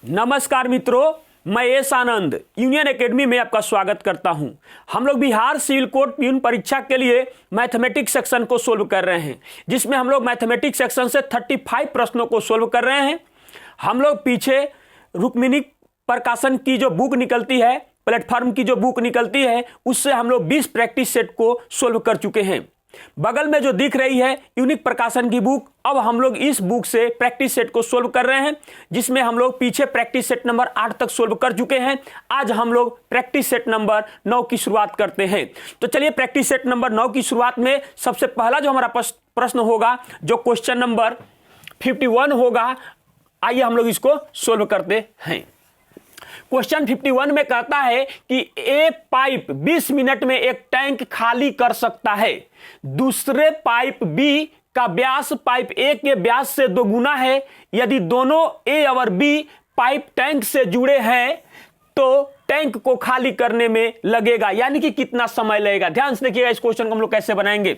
नमस्कार मित्रों, मैं एस आनंद यूनियन एकेडमी में आपका स्वागत करता हूं। हम लोग बिहार सिविल कोर्ट प्यून परीक्षा के लिए मैथमेटिक्स सेक्शन को सोल्व कर रहे हैं, जिसमें हम लोग मैथमेटिक्स सेक्शन से 35 प्रश्नों को सोल्व कर रहे हैं। हम लोग पीछे रुक्मिणी प्रकाशन की जो बुक निकलती है, प्लेटफॉर्म की जो बुक निकलती है, उससे हम लोग 20 प्रैक्टिस सेट को सोल्व कर चुके हैं। बगल में जो दिख रही है यूनिक प्रकाशन की बुक, अब हम लोग इस बुक से प्रैक्टिस सेट को सोल्व कर रहे हैं, जिसमें हम लोग पीछे प्रैक्टिस सेट नंबर 8 तक सोल्व कर चुके हैं। आज हम लोग प्रैक्टिस सेट नंबर 9 की शुरुआत करते हैं। तो चलिए प्रैक्टिस सेट नंबर 9 की शुरुआत में सबसे पहला जो हमारा प्रश्न होगा, जो क्वेश्चन नंबर 51 होगा, आइए हम लोग इसको सोल्व करते हैं। क्वेश्चन 51 में कहता है कि ए पाइप 20 मिनट में एक टैंक खाली कर सकता है। दूसरे पाइप बी का व्यास पाइप ए के व्यास से दोगुना है। यदि दोनों ए और बी पाइप टैंक से जुड़े हैं तो टैंक को खाली करने में लगेगा, यानी कि कितना समय लगेगा। ध्यान से देखिएगा, इस क्वेश्चन को हम लोग कैसे बनाएंगे।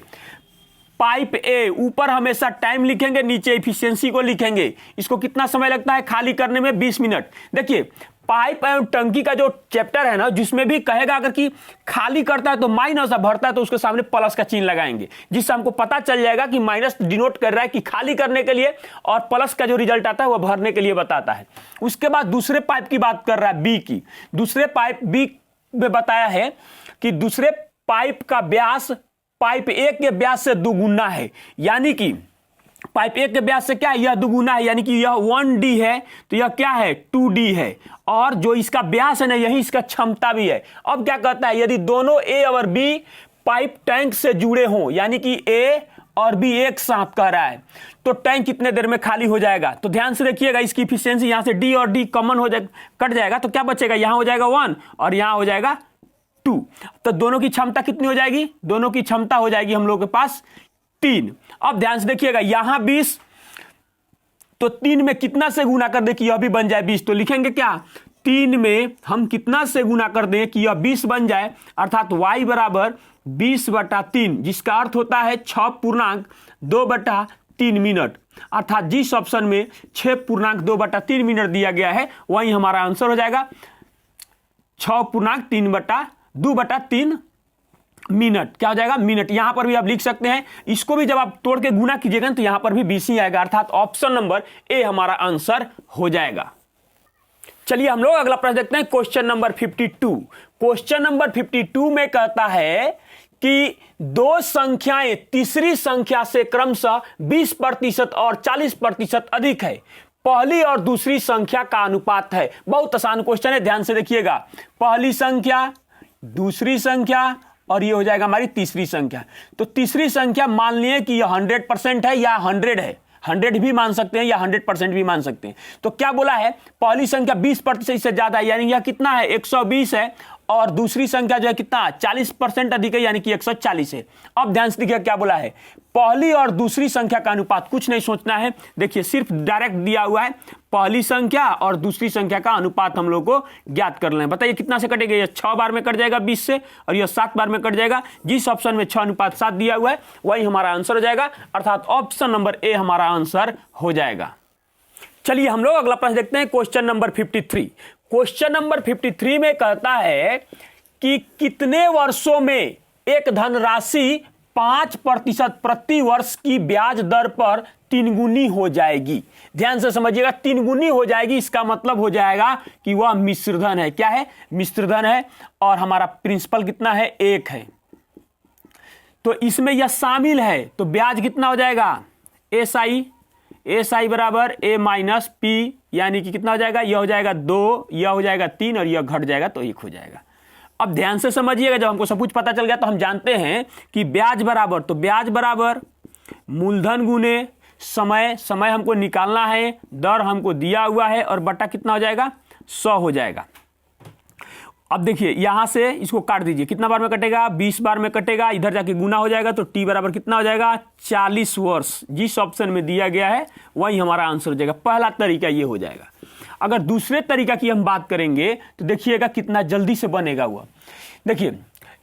पाइप ए, ऊपर हमेशा टाइम लिखेंगे, नीचे इफिशियंसी को लिखेंगे। इसको कितना समय लगता है खाली करने में? 20 मिनट। देखिए पाइप एवं टंकी का जो चैप्टर है ना, जिसमें भी कहेगा अगर कि खाली करता है तो माइनस, भरता है तो उसके सामने प्लस का चिन्ह लगाएंगे, जिससे हमको पता चल जाएगा कि माइनस डिनोट कर रहा है कि खाली करने के लिए, और प्लस का जो रिजल्ट आता है वो भरने के लिए बताता है। उसके बाद दूसरे पाइप की बात कर रहा है, बी की। दूसरे पाइप बी में बताया है कि दूसरे पाइप का व्यास पाइप ए के व्यास से दुगुना है, यानी कि पाइप ए के व्यास से क्या है, यह दुगुना है, यानी कि यह 1D है तो यह क्या है, 2D है। और जो इसका व्यास है ना, यही इसका क्षमता भी है। अब क्या कहता है, यदि दोनों ए और बी पाइप टैंक से जुड़े हों, यानी कि ए और बी एक साथ कह रहा है, तो टैंक कितने देर में खाली हो जाएगा। तो ध्यान से देखिएगा, इसकी इफिशियंसी यहां से डी और डी कॉमन हो जाए, कट जाएगा, तो क्या बचेगा, यहां हो जाएगा 1 और यहां हो जाएगा 2। तो दोनों की क्षमता कितनी हो जाएगी, दोनों की क्षमता हो जाएगी हम लोग के पास 3। अब ध्यान से देखिएगा, यहां 20 तो 3 में कितना से गुना कर दे कि यह भी बन जाए 20, तो लिखेंगे क्या, 3 में हम कितना से गुना कर दें कि यह 20 बन जाए, अर्थात y बराबर 20/3, जिसका अर्थ होता है 6.2/3 मिनट। अर्थात जिस ऑप्शन में 6.2/3 मिनट दिया गया है वही हमारा आंसर हो जाएगा 6.2/3 मिनट। क्या हो जाएगा, मिनट। यहां पर भी आप लिख सकते हैं, इसको भी जब आप तोड़ के गुना कीजिएगा तो यहां पर भी 20 ही आएगा, अर्थात ऑप्शन नंबर ए हमारा आंसर हो जाएगा। चलिए हम लोग अगला प्रश्न देखते हैं, क्वेश्चन नंबर 52। क्वेश्चन नंबर 52 में कहता है कि दो संख्याएं तीसरी संख्या से क्रमशः 20% और 40% अधिक है। पहली और दूसरी संख्या का अनुपात है। बहुत आसान क्वेश्चन है, ध्यान से देखिएगा। पहली संख्या, दूसरी संख्या, और ये हो जाएगा हमारी तीसरी संख्या। तो तीसरी संख्या मान लिए कि यह 100% है या 100 है, 100 भी मान सकते हैं या 100% भी मान सकते हैं। तो क्या बोला है, पहली संख्या 20% से ज्यादा है, यानी यह कितना है, 120 है, और दूसरी संख्या जो है कितना, 40% अधिक है, यानी कि 140 है। अब ध्यान से देखिए क्या बोला है, पहली और दूसरी संख्या का अनुपात। कुछ नहीं सोचना है, देखिए सिर्फ डायरेक्ट दिया हुआ है, पहली संख्या और दूसरी संख्या का अनुपात हम लोग को ज्ञात कर लेना है। बताइए कितना से कटेगा, यह 6 बार में कट जाएगा 20 से, और यह 7 बार में कट जाएगा। जिस ऑप्शन में 6:7 दिया हुआ है वही हमारा आंसर हो जाएगा, अर्थात ऑप्शन नंबर ए हमारा आंसर हो जाएगा। चलिए हम लोग अगला प्रश्न देखते हैं, क्वेश्चन नंबर 53। क्वेश्चन नंबर 53 में कहता है कि कितने वर्षों में एक धनराशि 5% प्रति वर्ष की ब्याज दर पर 3 गुनी हो जाएगी। ध्यान से समझिएगा, 3 गुनी हो जाएगी, इसका मतलब हो जाएगा कि वह मिश्रधन है। क्या है, मिश्रधन है, और हमारा प्रिंसिपल कितना है, 1 है। तो इसमें यह शामिल है, तो ब्याज कितना हो जाएगा, एस आई बराबर ए माइनस पी, यानी कि कितना हो जाएगा, यह हो जाएगा 2, यह हो जाएगा 3, और यह घट जाएगा तो 1 हो जाएगा। अब ध्यान से समझिएगा, जब हमको सब कुछ पता चल गया तो हम जानते हैं कि ब्याज बराबर, तो ब्याज बराबर मूलधन गुने समय, समय हमको निकालना है, दर हमको दिया हुआ है, और बटा कितना हो जाएगा, 100 हो जाएगा। अब देखिए यहां से इसको काट दीजिए, कितना बार में कटेगा, 20 बार में कटेगा, इधर जाके गुना हो जाएगा, तो टी बराबर कितना हो जाएगा, 40 वर्ष। जिस ऑप्शन में दिया गया है वही हमारा आंसर हो जाएगा। पहला तरीका ये हो जाएगा। अगर दूसरे तरीका की हम बात करेंगे तो देखिएगा कितना जल्दी से बनेगा हुआ। देखिए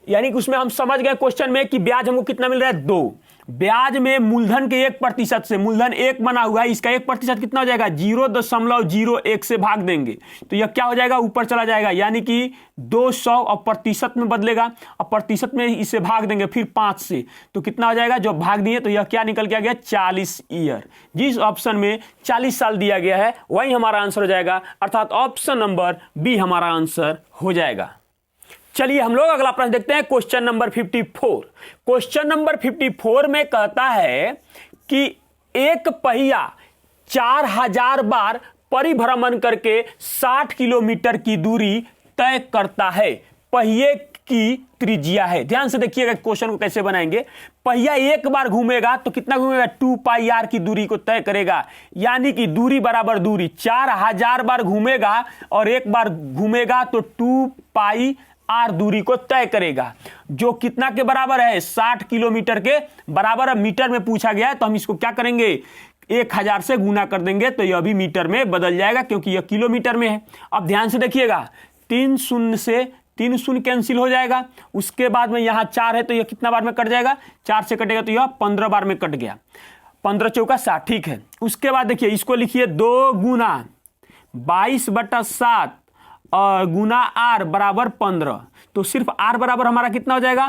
यानी कि उसमें हम समझ गए क्वेश्चन में कि ब्याज हमको कितना मिल रहा है, 2, ब्याज में मूलधन के 1% से, मूलधन 1 बना हुआ है, इसका 1% कितना हो जाएगा, 0.01 से भाग देंगे तो यह क्या हो जाएगा, ऊपर चला जाएगा, यानी कि 200 और प्रतिशत में बदलेगा और प्रतिशत में इसे भाग देंगे फिर 5 से, तो कितना हो जाएगा, जो भाग दिए तो यह क्या निकल के आ गया, 40 ईयर। जिस ऑप्शन में 40 साल दिया गया है वही हमारा आंसर हो जाएगा, अर्थात ऑप्शन नंबर बी हमारा आंसर हो जाएगा। चलिए हम लोग अगला प्रश्न देखते हैं, क्वेश्चन नंबर 54। क्वेश्चन नंबर 54 में कहता है कि एक पहिया 4000 बार परिभ्रमण करके 60 किलोमीटर की दूरी तय करता है, पहिए की त्रिज्या है। ध्यान से देखिएगा क्वेश्चन को कैसे बनाएंगे। पहिया एक बार घूमेगा तो कितना घूमेगा, 2 पाई आर की दूरी को तय करेगा, यानी कि दूरी बराबर दूरी, 4000 बार घूमेगा और एक बार घूमेगा तो 2 पाई आर दूरी को तय करेगा, जो कितना के बराबर है, 60 किलोमीटर के बराबर। अब मीटर में पूछा गया है तो हम इसको क्या करेंगे, 1000 से गुना कर देंगे तो यह भी मीटर में बदल जाएगा क्योंकि यह किलोमीटर में है। अब ध्यान से देखिएगा, 3 शून्य से 3 शून्य कैंसिल हो जाएगा, उसके बाद में यहाँ 4 है तो यह कितना बार में कट जाएगा, 4 से कटेगा तो यह 15 बार में कट गया, 15 चौका 60, ठीक है। उसके बाद देखिए इसको लिखिए 2 गुना 22/7 और गुना आर बराबर 15, तो सिर्फ आर बराबर हमारा कितना हो जाएगा,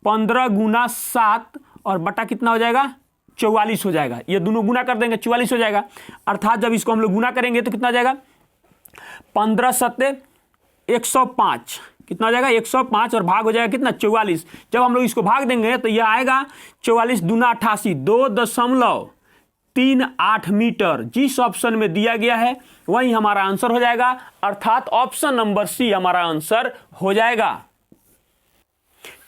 15 गुना 7 और बटा कितना हो जाएगा, 44 हो जाएगा। ये दोनों गुना कर देंगे 44 हो जाएगा, अर्थात जब इसको हम लोग गुना करेंगे तो कितना हो जाएगा, 15 सत्ते 105, कितना हो जाएगा 105 और भाग हो जाएगा कितना, 44। जब हम लोग इसको भाग देंगे तो यह आएगा 44 दूना 88, 2.38 मीटर। जिस ऑप्शन में दिया गया है वही हमारा आंसर हो जाएगा, अर्थात ऑप्शन नंबर सी हमारा आंसर हो जाएगा।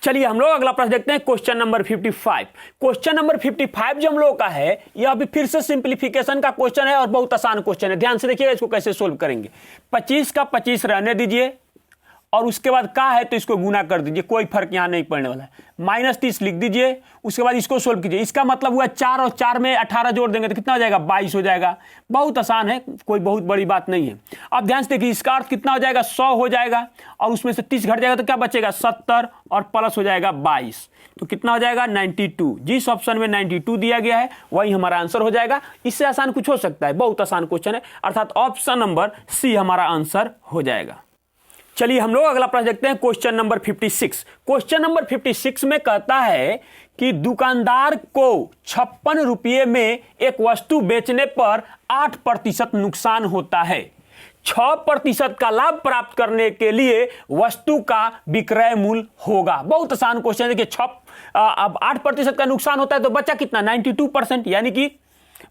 चलिए हम लोग अगला प्रश्न देखते हैं, क्वेश्चन नंबर 55। क्वेश्चन नंबर 55 जो हम लोग का है यह अभी फिर से सिंप्लीफिकेशन का क्वेश्चन है और बहुत आसान क्वेश्चन है। ध्यान से देखिएगा इसको कैसे सोल्व करेंगे। 25 का 25 रहने दीजिए और उसके बाद का है तो इसको गुना कर दीजिए, कोई फर्क यहां नहीं पड़ने वाला है। -30 लिख दीजिए, उसके बाद इसको सोल्व कीजिए। इसका मतलब हुआ 4 और 4 में 18 जोड़ देंगे तो कितना हो जाएगा, 22 हो जाएगा। बहुत आसान है, कोई बहुत बड़ी बात नहीं है। अब ध्यान से देखिए इसका अर्थ कितना हो जाएगा, 100 हो जाएगा और उसमें से 30 घट जाएगा तो क्या बचेगा, 70 और प्लस हो जाएगा 22, तो कितना हो जाएगा 92। जिस ऑप्शन में 92 दिया गया है वही हमारा आंसर हो जाएगा। इससे आसान कुछ हो सकता है, बहुत आसान क्वेश्चन है, अर्थात ऑप्शन नंबर सी हमारा आंसर हो जाएगा। चलिए हम लोग अगला प्रश्न देखते हैं, क्वेश्चन नंबर 56। क्वेश्चन नंबर 56 में कहता है कि दुकानदार को 56 रुपये में एक वस्तु बेचने पर 8% नुकसान होता है। 6% का लाभ प्राप्त करने के लिए वस्तु का विक्रय मूल्य होगा। बहुत आसान क्वेश्चन है कि अब 8% का नुकसान होता है तो बचा कितना, 92%, यानी कि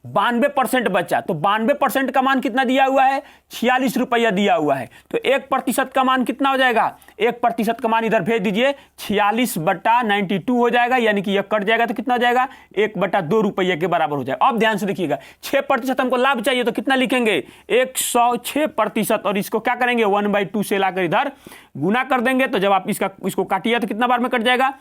92% बचा। तो 92% का मान कितना दिया हुआ है, 46 रुपया दिया हुआ है, तो 1% का मान कितना हो जाएगा, 1% का मान इधर भेज दीजिए, 46/92 हो जाएगा, यानी कि यह कट जाएगा तो कितना हो जाएगा, 1/2 रुपये के बराबर हो जाएगा। अब ध्यान से देखिएगा 6% हमको लाभ चाहिए तो कितना लिखेंगे, 106%, और इसको क्या करेंगे 1/2 से लाकर इधर गुना कर देंगे। तो जब आप इसको काटिए तो कितना बार में कट जाएगा,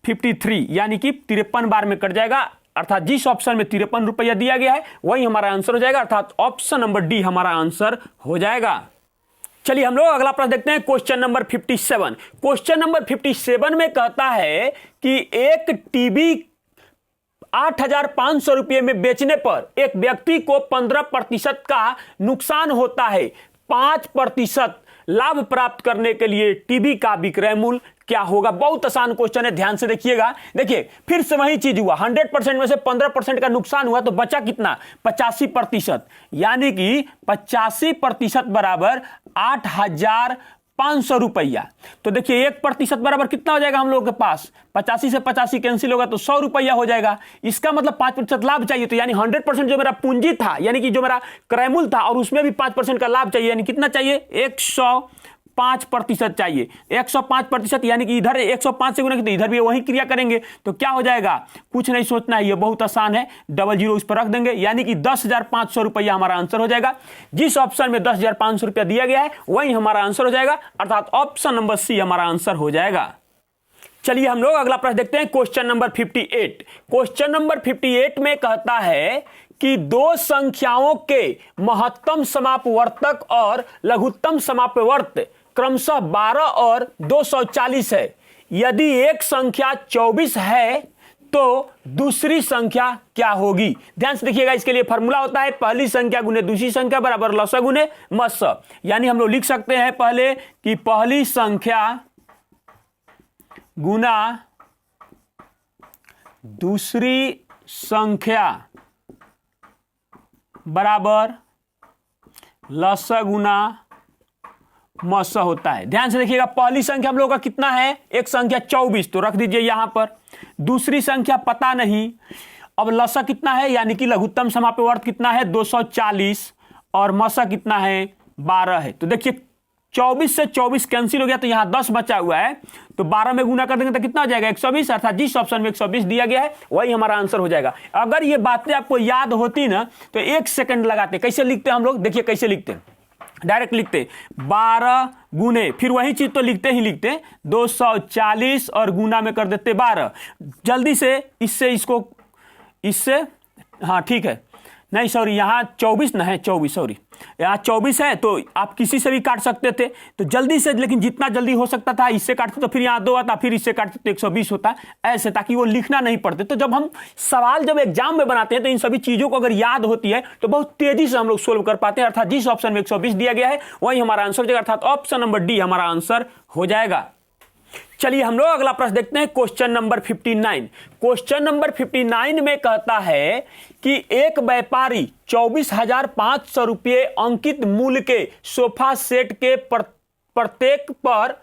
53, यानी कि 53 बार में कट जाएगा, अर्थात जिस ऑप्शन में 53 रुपया दिया गया है वही हमारा आंसर हो जाएगा, अर्थात ऑप्शन नंबर डी हमारा आंसर हो जाएगा। चलिए हम लोग अगला प्रश्न देखते हैं, क्वेश्चन नंबर 57। क्वेश्चन नंबर 57 में कहता है कि एक टीवी 8,500 रुपये में बेचने पर एक व्यक्ति को 15% का नुकसान होता है। 5% लाभ प्राप्त करने के लिए टीवी का विक्रय मूल्य क्या होगा। बहुत आसान क्वेश्चन है, ध्यान से देखिएगा। देखिए फिर से वही चीज हुआ, 100% में से 15% का नुकसान हुआ तो बचा कितना, 85%, यानी कि 85% बराबर 8,500 रुपया। तो देखिए 1% बराबर कितना हो जाएगा हम लोगों के पास, 85 से 85 कैंसिल होगा तो 100 रुपया हो जाएगा। इसका मतलब 5% लाभ चाहिए, तो यानी 100% जो मेरा पूंजी था, यानी कि जो मेरा क्रय मूल्य था, और उसमें भी 5% का लाभ चाहिए, यानी कितना चाहिए, 105% चाहिए। 105%, यानी कि इधर 105 से गुना किया, इधर भी वही क्रिया करेंगे तो क्या हो जाएगा, कुछ नहीं सोचना है, ये बहुत आसान है, डबल जीरो उस पर रख देंगे, यानी कि 10,500 रुपया हमारा आंसर हो जाएगा। जिस ऑप्शन में 10,500 रुपया दिया गया है वही हमारा आंसर हो जाएगा, अर्थात ऑप्शन नंबर सी हमारा आंसर हो जाएगा। चलिए हम लोग अगला प्रश्न देखते हैं, क्वेश्चन नंबर 58। क्वेश्चन नंबर 58 में कहता है कि दो संख्याओं के महत्तम समापवर्तक और लघुत्तम समापवर्त क्रमशः 12 और 240 है। यदि एक संख्या 24 है तो दूसरी संख्या क्या होगी। ध्यान से देखिएगा, इसके लिए फॉर्मूला होता है पहली संख्या गुने दूसरी संख्या बराबर लसा गुने मस्सा। यानी हम लोग लिख सकते हैं पहले कि पहली संख्या गुना दूसरी संख्या बराबर लसा गुना मस्सा होता है। ध्यान से देखिएगा, पहली संख्या हम लोग का कितना है, एक संख्या 24, तो रख दीजिए यहां पर। दूसरी संख्या पता नहीं, अब लसा कितना है यानी कि लघुत्तम समापवर्त कितना है 240 और मस्सा कितना है 12 है। तो देखिए 24 से 24 कैंसिल हो गया तो यहां 10 बचा हुआ है, तो 12 में गुना कर देंगे तो कितना हो जाएगा 120, अर्थात जिस ऑप्शन में 120 दिया गया है वही हमारा आंसर हो जाएगा। अगर ये बातें आपको याद होती ना तो 1 सेकंड लगाते। कैसे लिखते हैं हम लोग, देखिए कैसे लिखते हैं, डायरेक्ट लिखते 12 गुने, फिर वही चीज तो लिखते ही लिखते 240 और गुना में कर देते 12। जल्दी से इससे हाँ ठीक है, नहीं सॉरी यहाँ 24 ना है, 24 सॉरी, यहाँ 24 है तो आप किसी से भी काट सकते थे तो जल्दी से, लेकिन जितना जल्दी हो सकता था इससे काटते तो फिर यहाँ 2 आता, फिर इससे काटते तो 120 होता, ऐसे ताकि वो लिखना नहीं पड़ते। तो जब हम सवाल जब एग्जाम में बनाते हैं तो इन सभी चीजों को अगर याद होती है तो बहुत तेजी से हम लोग सोल्व कर पाते हैं। अर्थात जिस ऑप्शन में 120 दिया गया है वही हमारा आंसर हो जाएगा, अर्थात ऑप्शन नंबर डी हमारा आंसर हो जाएगा। चलिए हम लोग अगला प्रश्न देखते हैं, क्वेश्चन नंबर 59। क्वेश्चन नंबर 59 में कहता है कि एक व्यापारी 24,500 रुपये अंकित मूल्य के सोफा सेट के प्रत्येक पर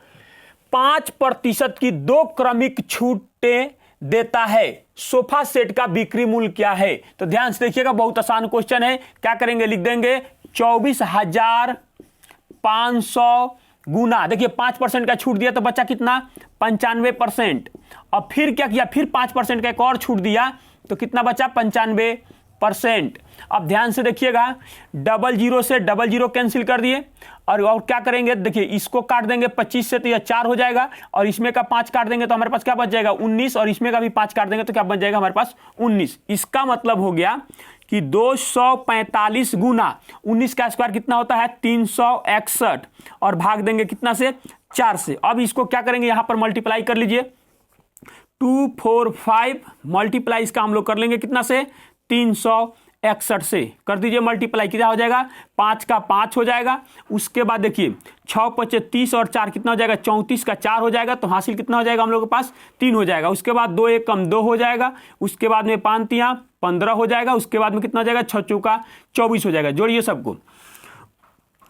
5% की 2 क्रमिक छूटें देता है। सोफा सेट का बिक्री मूल्य क्या है। तो ध्यान से देखिएगा, बहुत आसान क्वेश्चन है। क्या करेंगे, लिख देंगे 24,500 गुना, देखिए 5% का छूट दिया तो बचा कितना 95%। और फिर क्या किया, फिर 5% का एक और छूट दिया तो कितना बचा 95%। अब ध्यान से देखिएगा, 00 से 00 कैंसिल कर दिए और क्या करेंगे, देखिए इसको काट देंगे 25 से तो यह 4 हो जाएगा और इसमें का 5 काट देंगे तो हमारे पास क्या बच जाएगा 19 और इसमें का भी 5 काट देंगे तो क्या बच जाएगा हमारे पास 19। इसका मतलब हो गया कि 245 गुना 19 का स्क्वायर कितना होता है 361 और भाग देंगे कितना से 4 से। अब इसको क्या करेंगे, यहां पर मल्टीप्लाई कर लीजिए 245 मल्टीप्लाई इसका हम लोग कर लेंगे कितना से 361 से कर दीजिए मल्टीप्लाई, कितना हो जाएगा 5 का 5 हो जाएगा। उसके बाद देखिए 6 × 30 और 4 कितना हो जाएगा 34 का 4 हो जाएगा, तो हासिल कितना हो जाएगा हम लोग के पास 3 हो जाएगा। उसके बाद 2 1 कम 2 हो जाएगा, उसके बाद में 5 3 15 हो जाएगा, उसके बाद में कितना हो जाएगा 6 चौका 24 हो जाएगा। जोड़िए सबको,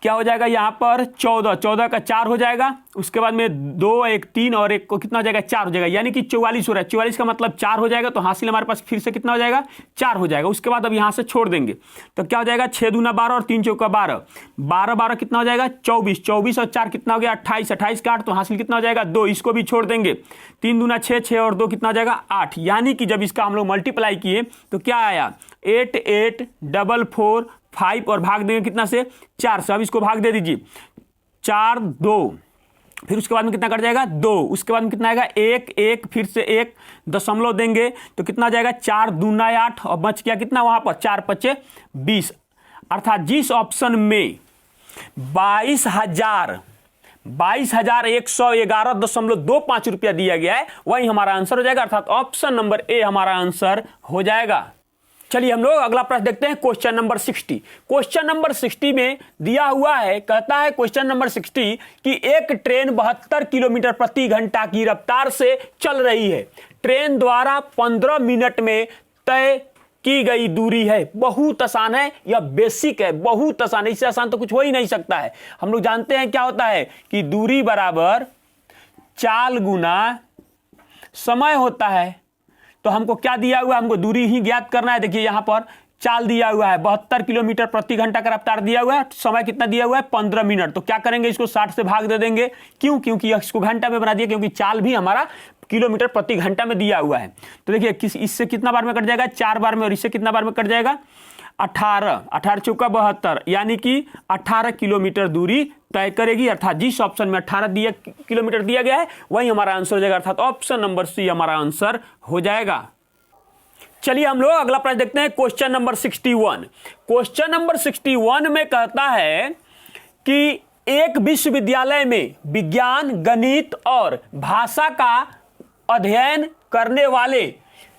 क्या हो जाएगा यहाँ पर 14 का 4 हो जाएगा, उसके बाद में 2 1 3 और 1 को कितना हो जाएगा 4 हो जाएगा, यानी कि 44 हो रहा है। 44 का मतलब 4 हो जाएगा, तो हासिल हमारे पास फिर से कितना हो जाएगा 4 हो जाएगा। उसके बाद अब यहाँ से छोड़ देंगे तो क्या हो जाएगा 6 दूना 12 और 3 चौका 12, 12 12 कितना हो जाएगा 24, 24 और 4 कितना हो गया 28, 28 का 8 तो हासिल कितना हो जाएगा 2, इसको भी छोड़ देंगे 3 दूना 6, 6 और 2 कितना हो जाएगा 8। यानी कि जब इसका हम लोग मल्टीप्लाई किए तो क्या आया 8844 और भाग देंगे कितना से 4 से। अब इसको भाग दे दीजिए 4 2, फिर उसके बाद में कितना कट जाएगा 2, उसके बाद में कितना आएगा 1 1, फिर से 1 दशमलव देंगे तो कितना जाएगा 4 दूना 8 और बच गया कितना वहां पर 4 5 20। अर्थात जिस ऑप्शन में 22,111.25 रुपया दिया गया है वही हमारा आंसर हो जाएगा, अर्थात ऑप्शन नंबर ए हमारा आंसर हो जाएगा। चलिए हम लोग अगला प्रश्न देखते हैं, क्वेश्चन नंबर 60। क्वेश्चन नंबर 60 में दिया हुआ है, कहता है क्वेश्चन नंबर 60 कि एक ट्रेन 72 किलोमीटर प्रति घंटा की रफ्तार से चल रही है। ट्रेन द्वारा 15 मिनट में तय की गई दूरी है। बहुत आसान है, यह बेसिक है, बहुत आसान है, इससे आसान तो कुछ हो ही नहीं सकता है। हम लोग जानते हैं क्या होता है कि दूरी बराबर चाल गुना समय होता है। तो हमको क्या दिया हुआ है, हमको दूरी ही ज्ञात करना है। देखिए यहां पर चाल दिया हुआ है 72 किलोमीटर प्रति घंटा का रफ्तार दिया हुआ है, समय कितना दिया हुआ है 15 मिनट। तो क्या करेंगे, इसको 60 से भाग दे देंगे। क्यों, क्योंकि इसको घंटा में बना दिया, क्योंकि चाल भी हमारा किलोमीटर प्रति घंटा में दिया हुआ है। तो देखिए इससे कितना बार में कट जाएगा 4 बार में, और इससे कितना बार में कट जाएगा 18, 18 चौका 72, यानी कि 18 किलोमीटर दूरी तय करेगी। अर्थात जिस ऑप्शन में 18 किलोमीटर दिया गया है वही हमारा आंसर हो जाएगा, अर्थात ऑप्शन नंबर सी हमारा आंसर हो जाएगा। चलिए हम लोग अगला प्रश्न देखते हैं, क्वेश्चन नंबर 61। क्वेश्चन नंबर 61 में कहता है कि एक विश्वविद्यालय में विज्ञान, गणित और भाषा का अध्ययन करने वाले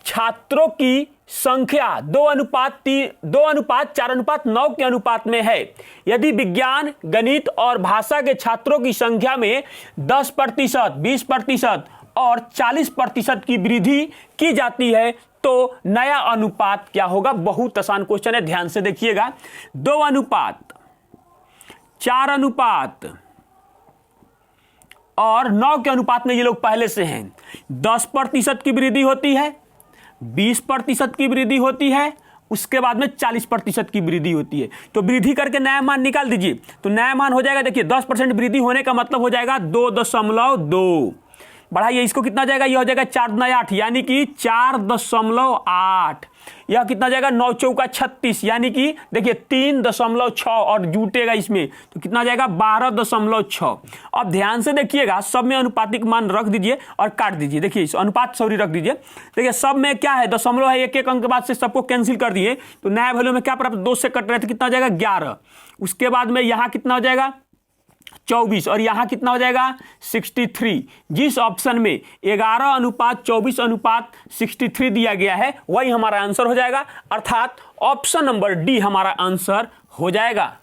छात्रों की संख्या 2:4:9 के अनुपात में है। यदि विज्ञान, गणित और भाषा के छात्रों की संख्या में 10%, 20% और 40% की वृद्धि की जाती है तो नया अनुपात क्या होगा? बहुत आसान क्वेश्चन है, ध्यान से देखिएगा। 2:4 और 9 के अनुपात में ये लोग पहले से हैं। 10% की वृद्धि होती है, 20% की वृद्धि होती है, उसके बाद में 40% की वृद्धि होती है। तो वृद्धि करके नया मान निकाल दीजिए, तो नया मान हो जाएगा, देखिए 10% वृद्धि होने का मतलब हो जाएगा 2.2। बढ़ाइए, इसको कितना हो जाएगा? यह हो जाएगा 4 दूना 8 यानी कि 4.8। यह कितना जाएगा? 9 चौका 36 यानी कि देखिए 3.6 और जुटेगा इसमें तो कितना आ जाएगा? 12.6। अब ध्यान से देखिएगा, सब में अनुपातिक मान रख दीजिए और काट दीजिए। देखिए इस अनुपात सॉरी रख दीजिए। देखिए सब में क्या है? दशमलव है, एक एक अंक के बाद से सबको कैंसिल कर दिए तो नया वैल्यू में क्या प्राप्त? 2 से कट रहे थे, कितना हो जाएगा? 11। उसके बाद में यहाँ कितना हो जाएगा? 24 और यहां कितना हो जाएगा? 63। जिस ऑप्शन में 11:24:63 दिया गया है वही हमारा आंसर हो जाएगा, अर्थात ऑप्शन नंबर डी हमारा आंसर हो जाएगा।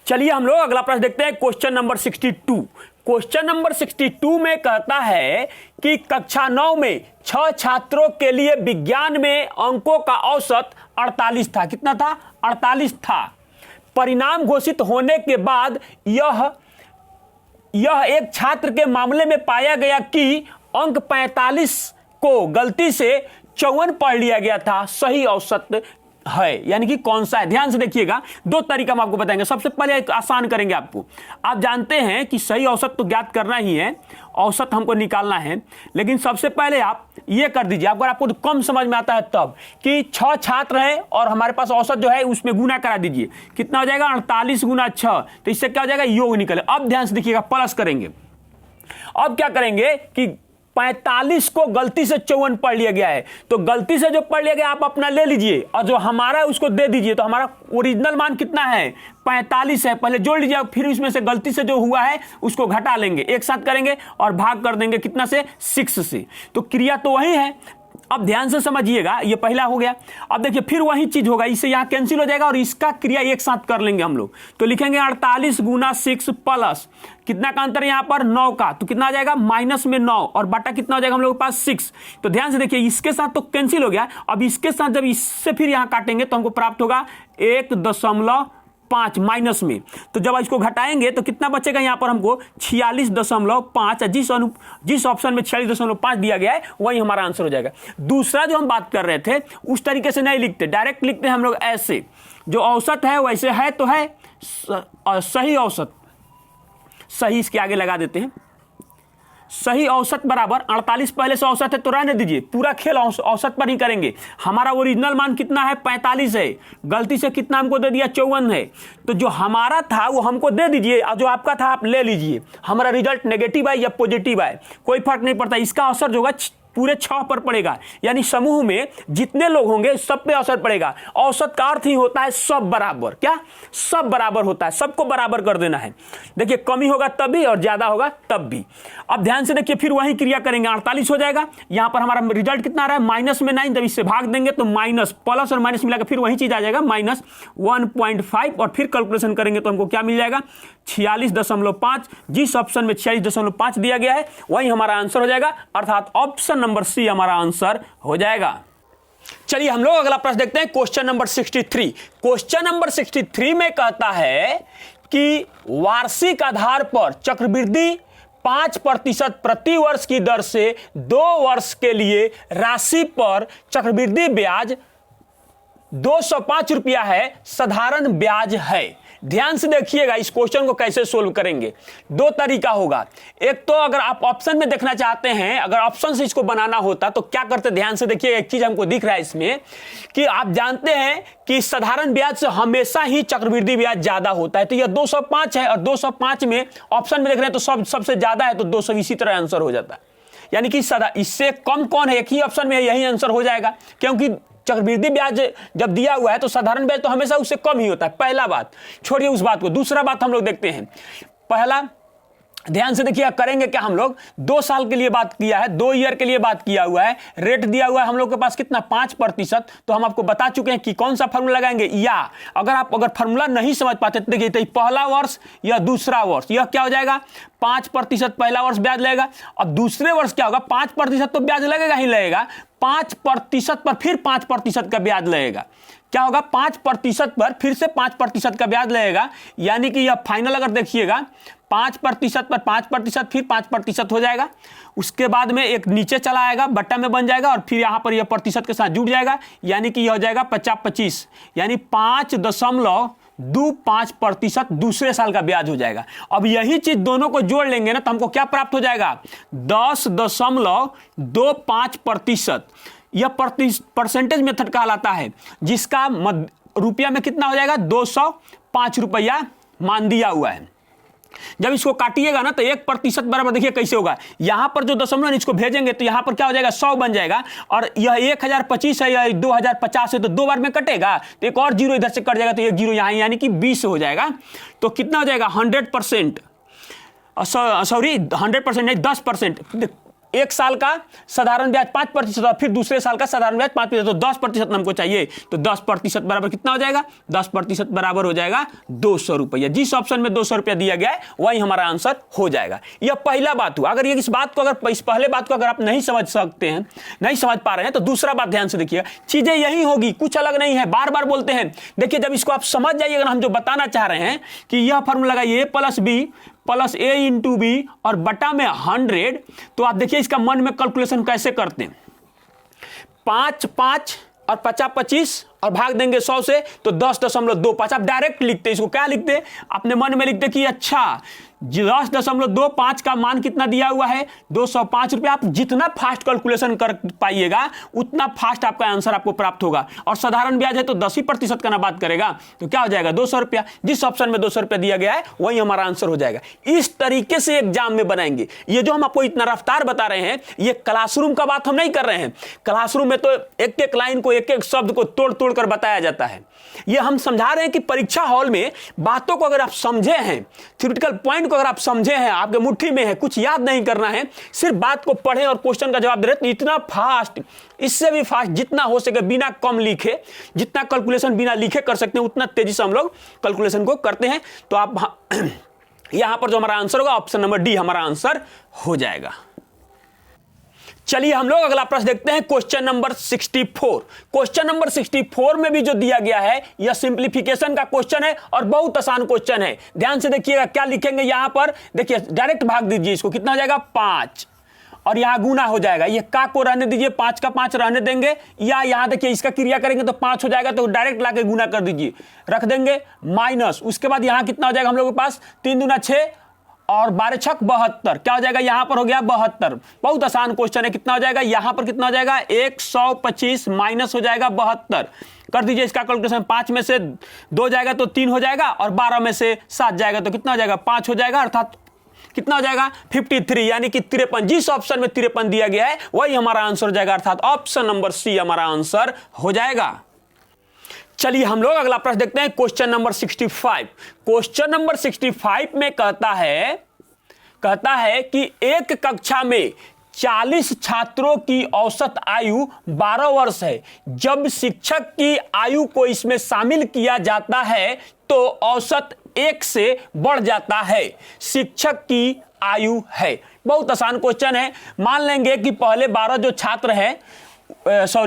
चलिए हम लोग अगला प्रश्न देखते हैं, क्वेश्चन नंबर 62। क्वेश्चन नंबर 62 में कहता है कि कक्षा 9 में 6 छात्रों के लिए विज्ञान में अंकों का औसत 48 था। कितना था? 48 था। परिणाम घोषित होने के बाद यह एक छात्र के मामले में पाया गया कि अंक 45 को गलती से 54 पढ़ लिया गया था। सही औसत है, यानी कि कौन सा है? ध्यान से देखिएगा, 2 तरीका हम आपको बताएंगे। सबसे पहले एक आसान करेंगे आपको। आप जानते हैं कि सही औसत तो ज्ञात करना ही है, औसत हमको निकालना है, लेकिन सबसे पहले आप ये कर दीजिए, अगर आपको तो कम समझ में आता है तब, कि 6 छात्र हैं और हमारे पास औसत जो है उसमें गुना करा दीजिए। कितना हो जाएगा? 48 गुना 6, तो इससे क्या हो जाएगा? योग निकले। अब ध्यान से देखिएगा, प्लस करेंगे। अब क्या करेंगे कि 45 को गलती से 54 पढ़ लिया गया है, तो गलती से जो पढ़ लिया गया आप अपना ले लीजिए और जो हमारा है उसको दे दीजिए। तो हमारा ओरिजिनल मान कितना है? 45 है। पहले जोड़ लीजिए, फिर इसमें से गलती से जो हुआ है उसको घटा लेंगे, एक साथ करेंगे और भाग कर देंगे कितना से? 6 से। तो क्रिया तो वही है। अब ध्यान से समझिएगा, ये पहला हो गया। अब देखिए फिर वही चीज होगा, इससे यहां कैंसिल हो जाएगा और इसका क्रिया एक साथ कर लेंगे हम लोग। तो लिखेंगे 48 गुना 6 प्लस कितना का अंतर यहां पर? 9 का, तो कितना आ जाएगा? माइनस में 9 और बटा कितना हो जाएगा हम लोग के पास? 6। तो ध्यान से देखिए, इसके साथ तो कैंसिल हो गया। अब इसके साथ जब इससे फिर यहां काटेंगे तो हमको प्राप्त होगा 1.5 माइनस में। तो जब इसको घटाएंगे तो कितना बचेगा यहाँ पर हमको? 46.5। जिस ऑप्शन में 46.5 दिया गया है वही हमारा आंसर हो जाएगा। दूसरा जो हम बात कर रहे थे उस तरीके से नहीं लिखते, डायरेक्ट लिखते हैं हम लोग ऐसे, जो औसत है वैसे है तो है, सही औसत, सही इसके आगे लगा देते हैं। सही औसत बराबर 48 पहले से औसत है तो रहने दीजिए, पूरा खेल औसत पर ही करेंगे। हमारा ओरिजिनल मान कितना है? 45 है। गलती से कितना हमको दे दिया? 54 है। तो जो हमारा था वो हमको दे दीजिए और जो आपका था आप ले लीजिए। हमारा रिजल्ट नेगेटिव है या पॉजिटिव है कोई फर्क नहीं पड़ता, इसका असर जो होगा पूरे 6 पर पड़ेगा, यानी समूह में जितने लोग होंगे सब पे असर पड़ेगा। औसत का अर्थ ही होता है सब बराबर। क्या? सब बराबर होता है, सबको बराबर कर देना है। देखिए कमी होगा तब भी और ज्यादा होगा तब भी। अब ध्यान से देखिए, फिर वही क्रिया करेंगे, 48 हो जाएगा। यहां पर हमारा रिजल्ट कितना आ रहा है? माइनस में 9। जब इससे भाग देंगे तो माइनस, प्लस और माइनस मिलाकर फिर वही चीज आ जाएगा, -1.5 और फिर कैलकुलेशन करेंगे तो हमको क्या मिल जाएगा? 46.5। जिस ऑप्शन में 46.5 दिया गया है वही हमारा आंसर हो जाएगा, अर्थात ऑप्शन नंबर सी हमारा आंसर हो जाएगा। चलिए हम लोग अगला प्रश्न देखते हैं, क्वेश्चन नंबर 63। क्वेश्चन नंबर 63 में कहता है कि वार्षिक आधार पर चक्रवृद्धि 5% प्रति वर्ष की दर से 2 वर्ष के लिए राशि पर चक्रवृद्धि ब्याज 205 रुपया है, साधारण ब्याज है। ध्यान से देखिएगा, इस क्वेश्चन को कैसे सोल्व करेंगे। 2 तरीका होगा। एक तो अगर आप ऑप्शन में देखना चाहते हैं, अगर ऑप्शन से इसको बनाना होता तो क्या करते? ध्यान से देखिए, एक चीज हमको दिख रहा है इसमें कि आप जानते हैं कि साधारण ब्याज से हमेशा ही चक्रवृद्धि ब्याज ज्यादा होता है। तो यह 205 है और 205 में ऑप्शन में देख रहे हैं तो सबसे ज्यादा है, तो 200 इसी तरह आंसर हो जाता है। यानी कि इससे कम कौन है? एक ही ऑप्शन में यही आंसर हो जाएगा, क्योंकि चक्रवृद्धि ब्याज जब दिया हुआ है तो साधारण ब्याज तो हमेशा उससे कम ही होता है। पहला बात छोड़िए उस बात को, दूसरा बात हम लोग देखते हैं। पहला ध्यान से देखिए करेंगे क्या हम लोग, 2 साल के लिए बात किया है, 2 ईयर के लिए बात किया हुआ है, रेट दिया हुआ है हम लोग के पास कितना 5%। तो हम आपको बता चुके हैं कि कौन सा फार्मूला लगाएंगे। या अगर फार्मूला नहीं समझ पाते तो देखिए, तो पहला वर्ष या दूसरा वर्ष, यह क्या हो जाएगा 5% पहला वर्ष ब्याज लगेगा, और दूसरे वर्ष क्या होगा 5% तो ब्याज लगेगा ही लगेगा, 5% पर फिर 5% का ब्याज लगेगा। क्या होगा 5% पर फिर से 5% का ब्याज लगेगा, यानी कि यह फाइनल अगर देखिएगा 5% पर 5% फिर 5% हो जाएगा। उसके बाद में एक नीचे चला आएगा, बट्टा में बन जाएगा, और फिर यहां पर यह प्रतिशत के साथ जुड़ जाएगा, यानी कि यह हो जाएगा 50-25, यानी 5.25% दूसरे साल का ब्याज हो जाएगा। अब यही चीज दोनों को जोड़ लेंगे ना तो हमको क्या प्राप्त हो जाएगा 10.25%। यह परसेंटेज मेथड कहलाता है, जिसका रुपया में कितना हो जाएगा 205 रुपया मान दिया हुआ है। जब इसको काटिएगा ना तो 1% बराबर देखिए कैसे होगा, यहां पर जो दशमलव इसको भेजेंगे तो यहां पर क्या हो जाएगा 100 बन जाएगा, और यह 1025 है, यह 2050 है, तो 2 बार में कटेगा तो एक और जीरो इधर से कट जाएगा, तो एक जीरो यहां, यानी कि 20 हो जाएगा। तो कितना हो जाएगा 100%, सॉरी 100% नहीं 10%। एक साल का साधारण ब्याज 5% और फिर दूसरे साल का साधारण ब्याज 5%, तो 10% हमको चाहिए। तो 10% बराबर कितना हो जाएगा 10% बराबर हो जाएगा 200 रुपया। जिस ऑप्शन में 200 रुपया दिया गया है वही हमारा आंसर हो जाएगा। यह पहला बात हुआ। अगर ये इस पहले बात को अगर आप नहीं समझ सकते हैं, नहीं समझ पा रहे हैं, तो दूसरा बात ध्यान से देखिएगा, चीजें यही होगी, कुछ अलग नहीं है। बार बार बोलते हैं, देखिए जब इसको आप समझ जाइएगा, हम जो बताना चाह रहे हैं कि यह फॉर्मूला लगाइए A+B plus A into B और बटा में 100, तो आप देखिए इसका मन में कैलकुलेशन कैसे करते हैं। 5 और 50-25 और भाग देंगे 100 से तो 10.25। आप डायरेक्ट लिखते, इसको क्या लिखते, अपने मन में लिखते कि अच्छा 10.25 का मान कितना दिया हुआ है 205 रुपया। आप जितना फास्ट कैलकुलेशन कर पाइएगा उतना फास्ट आपका आंसर आपको प्राप्त होगा। और साधारण ब्याज है तो 10% का ना बात करेगा, तो क्या हो जाएगा 200 रुपया। जिस ऑप्शन में 200 रुपया दिया गया है वही हमारा आंसर हो जाएगा। इस तरीके से एग्जाम में बनाएंगे। ये जो हम आपको इतना रफ्तार बता रहे हैं, ये क्लासरूम का बात हम नहीं कर रहे हैं। क्लासरूम में तो एक एक लाइन को, एक एक शब्द को तोड़ तोड़ कर बताया जाता है। ये हम समझा रहे हैं कि परीक्षा हॉल में बातों को अगर आप समझे हैं, थ्योरेटिकल पॉइंट को अगर आप समझे हैं, आपके मुट्ठी में है, कुछ याद नहीं करना है, सिर्फ बात को पढ़ें और क्वेश्चन का जवाब दे रहे, तो इतना फास्ट, इससे भी फास्ट जितना हो सके बिना कम लिखे, जितना कैलकुलेशन बिना लिखे कर सकते हैं उतना तेजी से हम लोग कैलकुलेशन को करते हैं। तो आप यहां पर जो हमारा आंसर होगा ऑप्शन नंबर डी हमारा आंसर हो जाएगा। चलिए हम लोग अगला प्रश्न देखते हैं, क्वेश्चन नंबर 64। क्वेश्चन नंबर 64 में भी जो दिया गया है यह सिंप्लीफिकेशन का क्वेश्चन है और बहुत आसान क्वेश्चन है। ध्यान से देखिएगा क्या लिखेंगे यहां पर, देखिए डायरेक्ट भाग दीजिए इसको, कितना हो जाएगा 5 और यहां गुना हो जाएगा। ये का को रहने दीजिए, 5 का 5 रहने देंगे, या यहां देखिए इसका क्रिया करेंगे तो 5 हो जाएगा, तो डायरेक्ट लाके गुना कर दीजिए, रख देंगे माइनस। उसके बाद यहां कितना हो जाएगा हम लोगों के पास 3 दूना 6 और 12 छक 72, क्या हो जाएगा यहां पर हो गया 72। बहुत आसान क्वेश्चन है। कितना हो जाएगा यहां पर, कितना हो जाएगा 125 माइनस हो जाएगा 72। कर दीजिए इसका कैलकुलेशन, 5 में से 2 जाएगा तो 3 हो जाएगा और 12 में से 7 जाएगा तो कितना हो जाएगा 5 हो जाएगा, अर्थात कितना हो जाएगा 53, यानी कि 53। जिस ऑप्शन में 53 दिया गया है वही हमारा आंसर हो जाएगा, अर्थात ऑप्शन नंबर सी हमारा आंसर हो जाएगा। चलिए हम लोग अगला प्रश्न देखते हैं, क्वेश्चन नंबर 65। क्वेश्चन नंबर 65 में कहता है कि एक कक्षा में 40 छात्रों की औसत आयु 12 वर्ष है। जब शिक्षक की आयु को इसमें शामिल किया जाता है तो औसत 1 से बढ़ जाता है। शिक्षक की आयु है। बहुत आसान क्वेश्चन है। मान लेंगे कि पहले 12 जो छात्र हैं,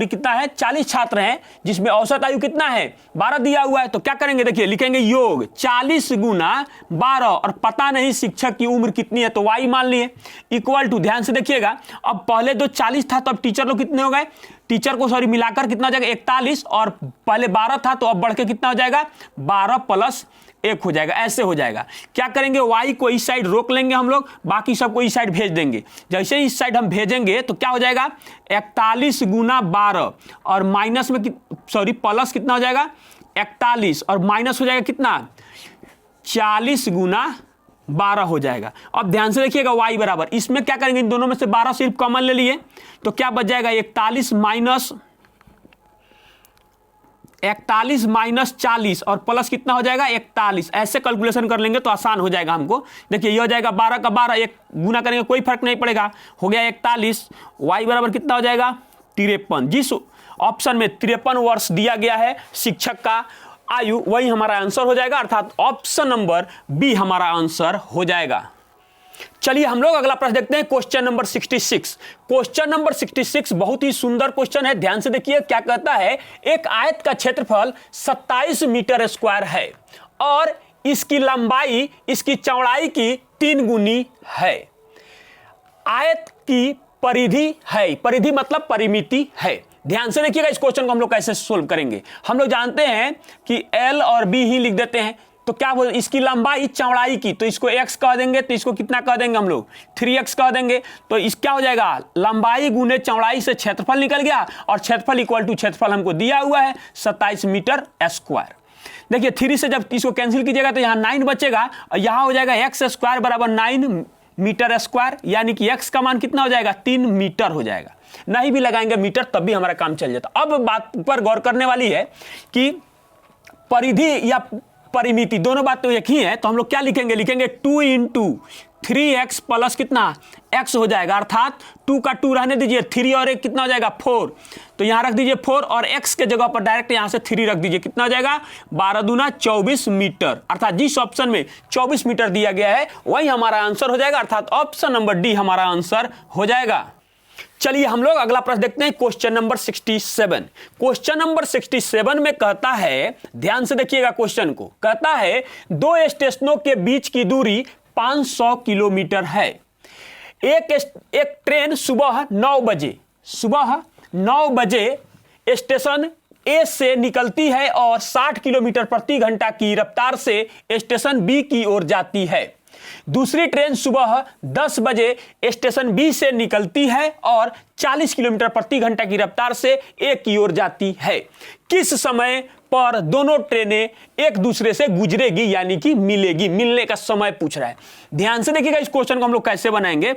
कितना है 40 छात्र हैं, जिसमें औसत आयु कितना है 12 दिया हुआ है। तो क्या करेंगे, देखिए लिखेंगे योग 40 गुना 12 और पता नहीं शिक्षक की उम्र कितनी है तो y मान लिए, इक्वल टू, ध्यान से देखिएगा, अब पहले जो 40 था तो अब टीचर लोग कितने हो गए, टीचर को मिलाकर कितना हो जाएगा 41, और पहले 12 था तो अब बढ़ के कितना हो जाएगा 12 प्लस 1 हो जाएगा। ऐसे हो जाएगा। क्या करेंगे, y को इस साइड रोक लेंगे हम लोग, बाकी सबको इस साइड भेज देंगे। जैसे इस साइड हम भेजेंगे तो क्या हो जाएगा 41 गुना 12 और माइनस में प्लस कितना हो जाएगा 41 और माइनस हो जाएगा कितना 40 गुना 12 हो जाएगा। अब ध्यान से देखिएगा y बराबर, इसमें क्या करेंगे, इन दोनों में से 12 सिर्फ कॉमन ले लिए तो क्या बच जाएगा 41 माइनस 41 माइनस 40 और प्लस कितना हो जाएगा 41। ऐसे कैलकुलेशन कर लेंगे तो आसान हो जाएगा हमको। देखिए ये हो जाएगा 12 का 12, एक गुना करेंगे कोई फर्क नहीं पड़ेगा, हो गया 41। y बराबर कितना हो जाएगा 53। जिस ऑप्शन में 53 वर्ष दिया गया है शिक्षक का आयु, वही हमारा आंसर हो जाएगा, अर्थात ऑप्शन नंबर बी हमारा आंसर हो जाएगा। चलिए हम लोग अगला प्रश्न देखते हैं, क्वेश्चन नंबर 66। क्वेश्चन नंबर 66 बहुत ही सुंदर क्वेश्चन है, ध्यान से देखिए क्या कहता है। एक आयत का क्षेत्रफल 27 मीटर स्क्वायर है और इसकी लंबाई इसकी चौड़ाई की 3 गुनी है। आयत की परिधि है, परिधि मतलब परिमिति है। ध्यान से देखिएगा इस क्वेश्चन को हम लोग कैसे सोल्व करेंगे। हम लोग जानते हैं कि L और B ही लिख देते हैं, तो क्या बोल, इसकी लंबाई चौड़ाई की, तो इसको x कह देंगे, तो इसको कितना कह देंगे हम लोग 3x कह देंगे। तो इस क्या हो जाएगा, लंबाई गुने चौड़ाई से क्षेत्रफल निकल गया और क्षेत्रफल इक्वल टू क्षेत्रफल हमको दिया हुआ है 27 मीटर स्क्वायर। देखिए 3 से जब इसको कैंसिल कीजिएगा तो यहाँ 9 बचेगा और यहाँ हो जाएगा x स्क्वायर बराबर 9 मीटर स्क्वायर, यानी कि x का मान कितना हो जाएगा 3 मीटर हो जाएगा। नहीं भी लगाएंगे मीटर तब भी हमारा काम चल जाता। अब बात पर गौर करने वाली है कि परिधि या परिमिति दोनों बात तो एक ही है, तो हम लोग क्या लिखेंगे, लिखेंगे 2 इंटू 3x प्लस कितना x हो जाएगा, अर्थात 2 का 2 रहने दीजिए, 3 और 1 कितना हो जाएगा 4, तो यहां रख दीजिए 4 और x के जगह पर डायरेक्ट यहां से 3 रख दीजिए, कितना हो जाएगा 12 दूना 24 मीटर। अर्थात जिस ऑप्शन में 24 मीटर दिया गया है वही हमारा आंसर हो जाएगा, अर्थात ऑप्शन नंबर डी हमारा आंसर हो जाएगा। चलिए हम लोग अगला प्रश्न देखते हैं, क्वेश्चन नंबर 67। क्वेश्चन नंबर 67 में कहता है, ध्यान से देखिएगा क्वेश्चन को, कहता है 2 स्टेशनों के बीच की दूरी 500 किलोमीटर है। एक ट्रेन सुबह 9 बजे स्टेशन ए से निकलती है और 60 किलोमीटर प्रति घंटा की रफ्तार से स्टेशन बी की ओर जाती है। दूसरी ट्रेन सुबह 10 बजे स्टेशन बी से निकलती है और 40 किलोमीटर प्रति घंटा की रफ्तार से ए की ओर जाती है। किस समय पर दोनों ट्रेनें एक दूसरे से गुजरेगी, यानी कि मिलेगी, मिलने का समय पूछ रहा है। ध्यान से देखिएगा इस क्वेश्चन को हम लोग कैसे बनाएंगे।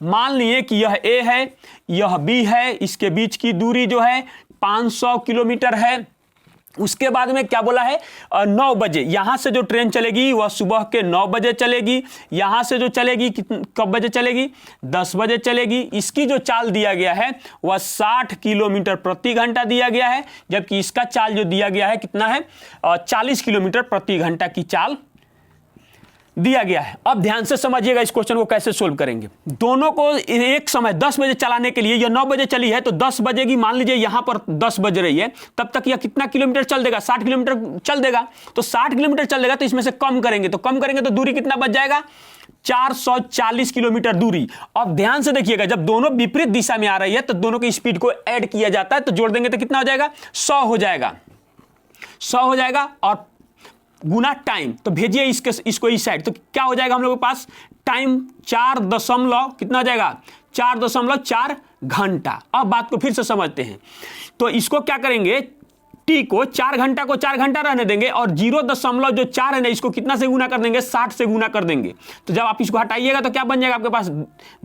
मान लिए कि यह ए है, यह बी है, इसके बीच की दूरी जो है 500 किलोमीटर है। उसके बाद में क्या बोला है 9 बजे, यहां से जो ट्रेन चलेगी वह सुबह के 9 बजे चलेगी। यहां से जो चलेगी कब बजे चलेगी 10 बजे चलेगी। इसकी जो चाल दिया गया है वह 60 किलोमीटर प्रति घंटा दिया गया है, जबकि इसका चाल जो दिया गया है कितना है 40 किलोमीटर प्रति घंटा की चाल दिया गया है। अब ध्यान से समझिएगा इस क्वेश्चन को कैसे सोल्व करेंगे। दोनों को एक समय 10 बजे चलाने के लिए, यह 9 बजे चली है तो 10 बजेगी, मान लीजिए यहां पर 10 बज रही है, तब तक यह कितना किलोमीटर चल देगा 60 किलोमीटर चल देगा। तो 60 किलोमीटर चल देगा तो इसमें से कम करेंगे तो दूरी कितना बच जाएगा 440 किलोमीटर दूरी। अब ध्यान से देखिएगा, जब दोनों विपरीत दिशा में आ रही है तो दोनों की स्पीड को ऐड किया जाता है, तो जोड़ देंगे तो कितना हो जाएगा 100 हो जाएगा और गुना टाइम, तो भेजिए इसको इस साइड, तो क्या हो जाएगा हम लोगों के पास टाइम 4 कितना हो जाएगा 4.4 घंटा। अब बात को फिर से समझते हैं, तो इसको क्या करेंगे टी को 4 घंटा को 4 घंटा रहने देंगे और 0.4 है ना, इसको कितना से गुना कर देंगे 60 से गुना कर देंगे। तो जब आप इसको हटाइएगा तो क्या बन जाएगा आपके पास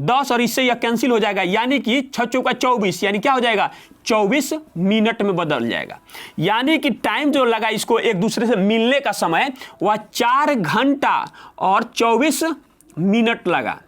10 और इससे यह कैंसिल हो जाएगा, यानी कि 6 चौका 24, यानी क्या हो जाएगा 24 मिनट में बदल जाएगा। यानी कि टाइम जो लगा इसको एक दूसरे से मिलने का समय वह 4 घंटा और 24 मिनट लगा,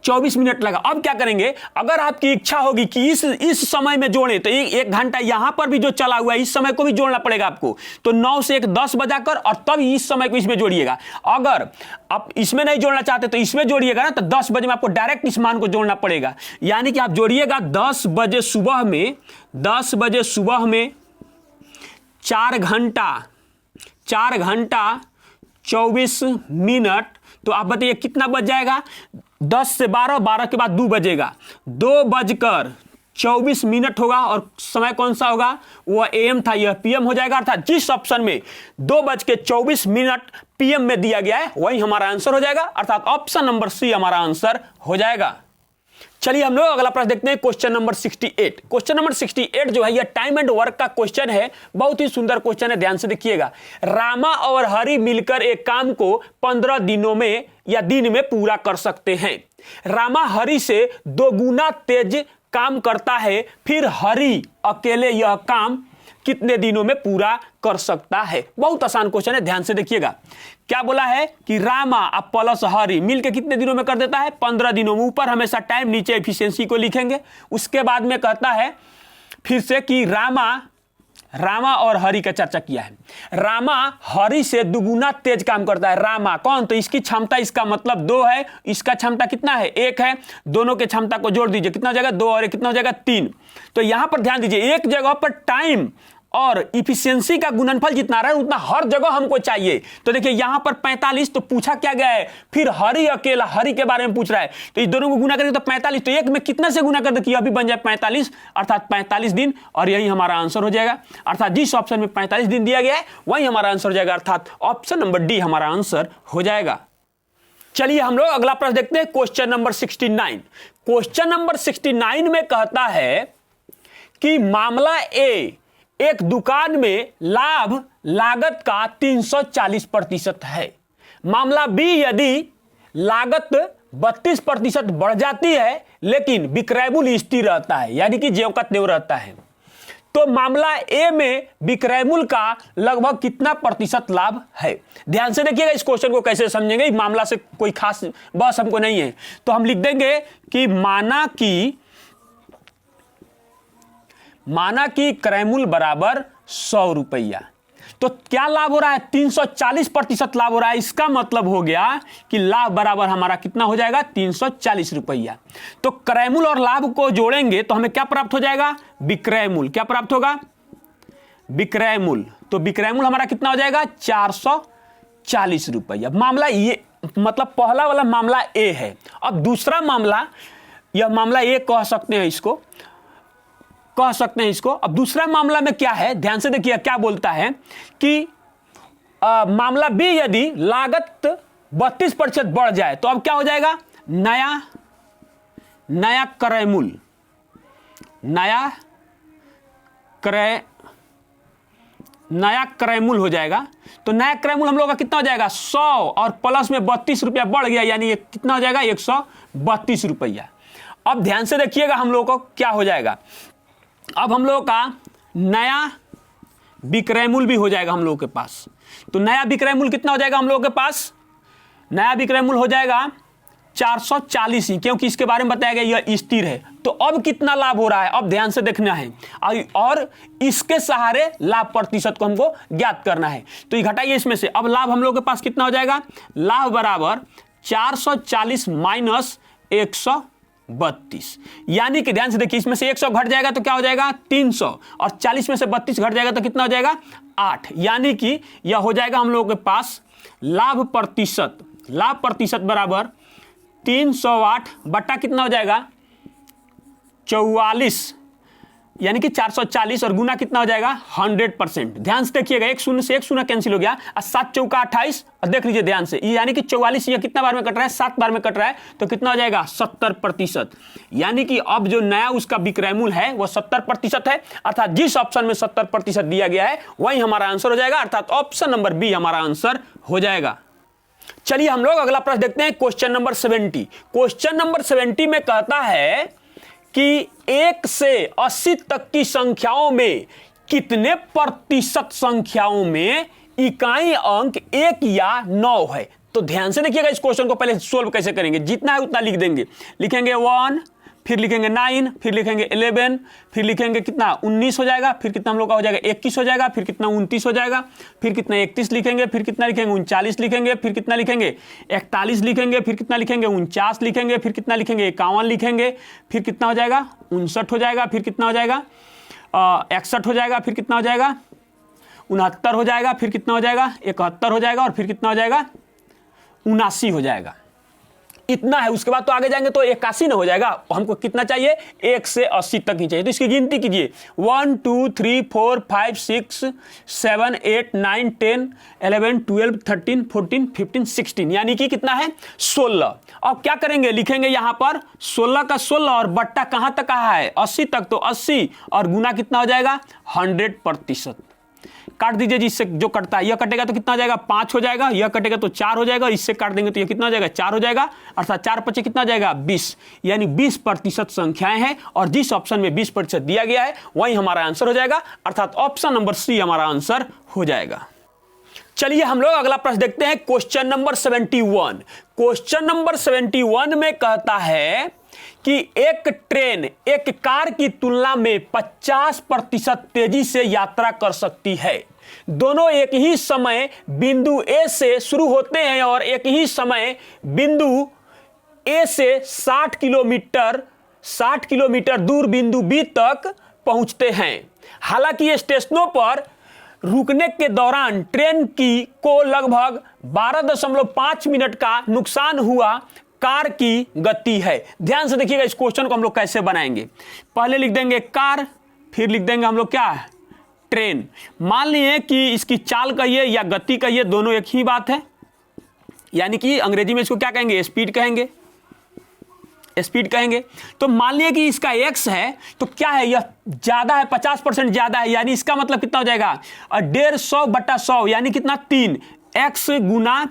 24 मिनट लगा। अब क्या करेंगे, अगर आपकी इच्छा होगी कि इस समय में जोड़ें तो 1 घंटा यहां पर भी जो चला हुआ है इस समय को भी जोड़ना पड़ेगा आपको, तो 9 से 1 10 बजाकर और तब इस समय को इसमें जोड़िएगा। अगर आप इसमें नहीं जोड़ना चाहते तो इसमें जोड़िएगा ना, तो 10 बजे में आपको डायरेक्ट इस मान को जोड़ना पड़ेगा। यानी कि आप जोड़िएगा 10 बजे सुबह में 4 घंटा 24 मिनट, तो आप बताइए कितना बच जाएगा 10 से 12 के बाद 2 बजेगा, 2:24 मिनट होगा और समय कौन सा होगा वह एम था, यह पीएम हो जाएगा। अर्थात जिस ऑप्शन में 2:24 मिनट पीएम में दिया गया है वही हमारा आंसर हो जाएगा, अर्थात ऑप्शन नंबर सी हमारा आंसर हो जाएगा। चलिए हम लोग अगला प्रश्न देखते हैं, क्वेश्चन नंबर 68। क्वेश्चन नंबर 68 जो है यह टाइम एंड वर्क का क्वेश्चन है, बहुत ही सुंदर क्वेश्चन है, ध्यान से देखिएगा। रामा और हरि मिलकर एक काम को 15 दिनों में या दिन में पूरा कर सकते हैं। रामा हरि से 2 गुना तेज काम करता है, फिर हरि अकेले यह काम कितने दिनों में पूरा कर सकता है। बहुत आसान क्वेश्चन है, ध्यान से देखिएगा। क्या बोला है कि रामा अब प्लस हरी मिलके कितने दिनों में कर देता है? 15 दिनों में। ऊपर हमेशा टाइम, नीचे एफिशिएंसी को लिखेंगे। उसके बाद में कहता है फिर से कि रामा और हरि का चर्चा किया है। रामा हरि से दुगुना तेज काम करता है। रामा कौन? तो इसकी क्षमता, इसका मतलब 2 है, इसका क्षमता कितना है? 1 है। दोनों के क्षमता को जोड़ दीजिए, कितना हो जाएगा? 2 और 1 कितना हो जाएगा? 3। तो यहां पर ध्यान दीजिए, एक जगह पर टाइम और इफिशियंसी का गुणनफल जितना रहा है उतना हर जगह हमको चाहिए। तो देखिए यहां पर 45, तो पूछा क्या गया है? फिर हरि अकेला, हरि के बारे में पूछ रहा है, तो इस दोनों को गुना करेंगे तो 45, तो एक में कितना से गुना कर दे कि अभी बन जाए 45, अर्थात 45 दिन, और यही हमारा आंसर हो जाएगा। अर्थात जिस ऑप्शन में 45 दिन दिया गया है वही हमारा आंसर हो जाएगा, अर्थात ऑप्शन नंबर डी हमारा आंसर हो जाएगा। चलिए हम लोग अगला प्रश्न देखते हैं, क्वेश्चन नंबर 69। क्वेश्चन नंबर 69 में कहता है कि मामला ए, एक दुकान में लाभ लागत का 340% है। मामला बी, यदि लागत 32% बढ़ जाती है लेकिन विक्रय मूल्य स्थिर रहता है, यानी कि ज्यों का त्यों रहता है, तो मामला ए में विक्रय मूल्य का लगभग कितना प्रतिशत लाभ है? ध्यान से देखिएगा इस क्वेश्चन को कैसे समझेंगे। इस मामला से कोई खास बस हमको नहीं है, तो हम लिख देंगे कि माना कि क्रय मूल्य बराबर 100 रुपया। तो क्या लाभ हो रहा है? 340% लाभ हो रहा है। इसका मतलब हो गया कि लाभ बराबर हमारा कितना हो जाएगा? 340 रुपया। तो क्रय मूल्य और लाभ को जोड़ेंगे तो हमें क्या प्राप्त हो जाएगा? विक्रय मूल्य। क्या प्राप्त होगा? विक्रय मूल्य। तो विक्रय मूल्य हमारा कितना हो जाएगा? 440 रुपया। मामला ये, मतलब पहला वाला मामला ए है। अब दूसरा मामला, यह मामला ए कह सकते हैं इसको, अब दूसरा मामला में क्या है? ध्यान से देखिए क्या बोलता है कि मामला बी, यदि लागत 32% बढ़ जाए तो अब क्या हो जाएगा? नया क्रय मूल्य, नया क्रय मूल्य हो जाएगा। तो नया क्रय मूल्य हम लोग का कितना हो जाएगा? 100 और प्लस में 32 रुपया बढ़ गया, यानी ये कितना हो जाएगा? 132 रुपया। अब ध्यान से देखिएगा हम लोग को क्या हो जाएगा। अब हम लोग का नया विक्रय मूल्य भी हो जाएगा हम लोगों के पास। तो नया विक्रय मूल्य कितना हो जाएगा हम लोगों के पास? नया विक्रय मूल्य हो जाएगा 440 ही, क्योंकि इसके बारे में बताया गया यह स्थिर है। तो अब कितना लाभ हो रहा है? अब ध्यान से देखना है, और इसके सहारे लाभ प्रतिशत को हमको ज्ञात करना है। तो ये घटाइए इसमें से। अब लाभ हम लोग के पास कितना हो जाएगा? लाभ बराबर 440 माइनस 132, यानी कि ध्यान से देखिए इसमें से 100 घट जाएगा तो क्या हो जाएगा? 300, और 40 में से 32 घट जाएगा तो कितना हो जाएगा? 8, यानी कि यह हो जाएगा हम लोगों के पास लाभ प्रतिशत बराबर 308 बट्टा कितना हो जाएगा? 44, यानी कि 440, और गुना कितना हो जाएगा? 100%। ध्यान से देखिएगा, एक शून्य से एक शून्य कैंसिल हो गया, और 7 चौका 28, और देख लीजिए ध्यान से, यानी कि 44 ये कितना बार में कट रहा है? 7 बार में कट रहा है, तो कितना हो जाएगा? 70%। यानी कि अब जो नया उसका विक्रय मूल्य है वो 70% है, अर्थात जिस ऑप्शन में 70% दिया गया है वही हमारा आंसर हो जाएगा, अर्थात ऑप्शन नंबर बी हमारा आंसर हो जाएगा। चलिए हम लोग अगला प्रश्न देखते हैं, क्वेश्चन नंबर 70। क्वेश्चन नंबर 70 में कहता है कि 1 से 80 तक की संख्याओं में कितने प्रतिशत संख्याओं में इकाई अंक 1 या 9 है? तो ध्यान से देखिएगा इस क्वेश्चन को पहले सोल्व कैसे करेंगे। जितना है उतना लिख देंगे, लिखेंगे 1, फिर लिखेंगे 9, फिर लिखेंगे 11, फिर लिखेंगे कितना 19 हो जाएगा, फिर कितना हम लोग का हो जाएगा 21 हो जाएगा, फिर कितना 29 हो जाएगा, फिर कितना 31 लिखेंगे, फिर कितना लिखेंगे 39 लिखेंगे, फिर कितना लिखेंगे 41 लिखेंगे, फिर कितना लिखेंगे 49 लिखेंगे, फिर कितना लिखेंगे 51 लिखेंगे, फिर कितना हो जाएगा 59 हो जाएगा, फिर कितना हो जाएगा 61 हो जाएगा, फिर कितना हो जाएगा 69 हो जाएगा, फिर कितना हो जाएगा 71 हो जाएगा, और फिर कितना हो जाएगा 79 हो जाएगा। इतना है। उसके बाद तो आगे जाएंगे तो 81 ना हो जाएगा। हमको कितना चाहिए? 1 से 80 तक ही चाहिए। तो इसकी गिनती कीजिए 1 2 3 4 5 6 7 8 9 10 11 12 13 14 15 16, यानी कि कितना है 16। अब क्या करेंगे? लिखेंगे यहां पर 16 का 16 और बट्टा कहां तक कहा है? 80 तक, तो 80 और गुना कितना हो जाएगा 100%। काट दीजिए जिससे जो कटता है, यह कटेगा तो कितना हो जाएगा 5 हो जाएगा, यह कटेगा तो 4 हो जाएगा, इससे काट देंगे तो यह कितना हो जाएगा 4 हो जाएगा, अर्थात 4 5 कितना हो जाएगा 20, यानी 20% संख्याएं हैं और जिस ऑप्शन में 20% दिया गया है वही हमारा आंसर हो जाएगा, अर्थात ऑप्शन नंबर सी हमारा आंसर हो जाएगा। चलिए हम लोग अगला प्रश्न देखते हैं, क्वेश्चन नंबर 71। क्वेश्चन नंबर 71 में कहता है कि एक ट्रेन एक कार की तुलना में 50% तेजी से यात्रा कर सकती है। दोनों एक ही समय बिंदु ए से शुरू होते हैं और एक ही समय बिंदु ए से 60 किलोमीटर दूर बिंदु बी तक पहुंचते हैं। हालांकि स्टेशनों पर रुकने के दौरान ट्रेन को लगभग 12.5 मिनट का नुकसान हुआ। कार की गति है। ध्यान से देखिएगा इस क्वेश्चन को हम लोग कैसे बनाएंगे। पहले लिख देंगे कार, फिर लिख देंगे हम लोग क्या है ट्रेन। मान लीजिए कि इसकी चाल कहिए या गति कहिए, दोनों एक ही बात है, यानी कि अंग्रेजी में इसको क्या कहेंगे स्पीड कहेंगे, स्पीड कहेंगे। तो मान लिया कि इसका x है तो क्या है यह ज्यादा है, 50% ज्यादा है, यानी इसका मतलब कितना हो जाएगा 150/100 यानी कितना 3 x गुना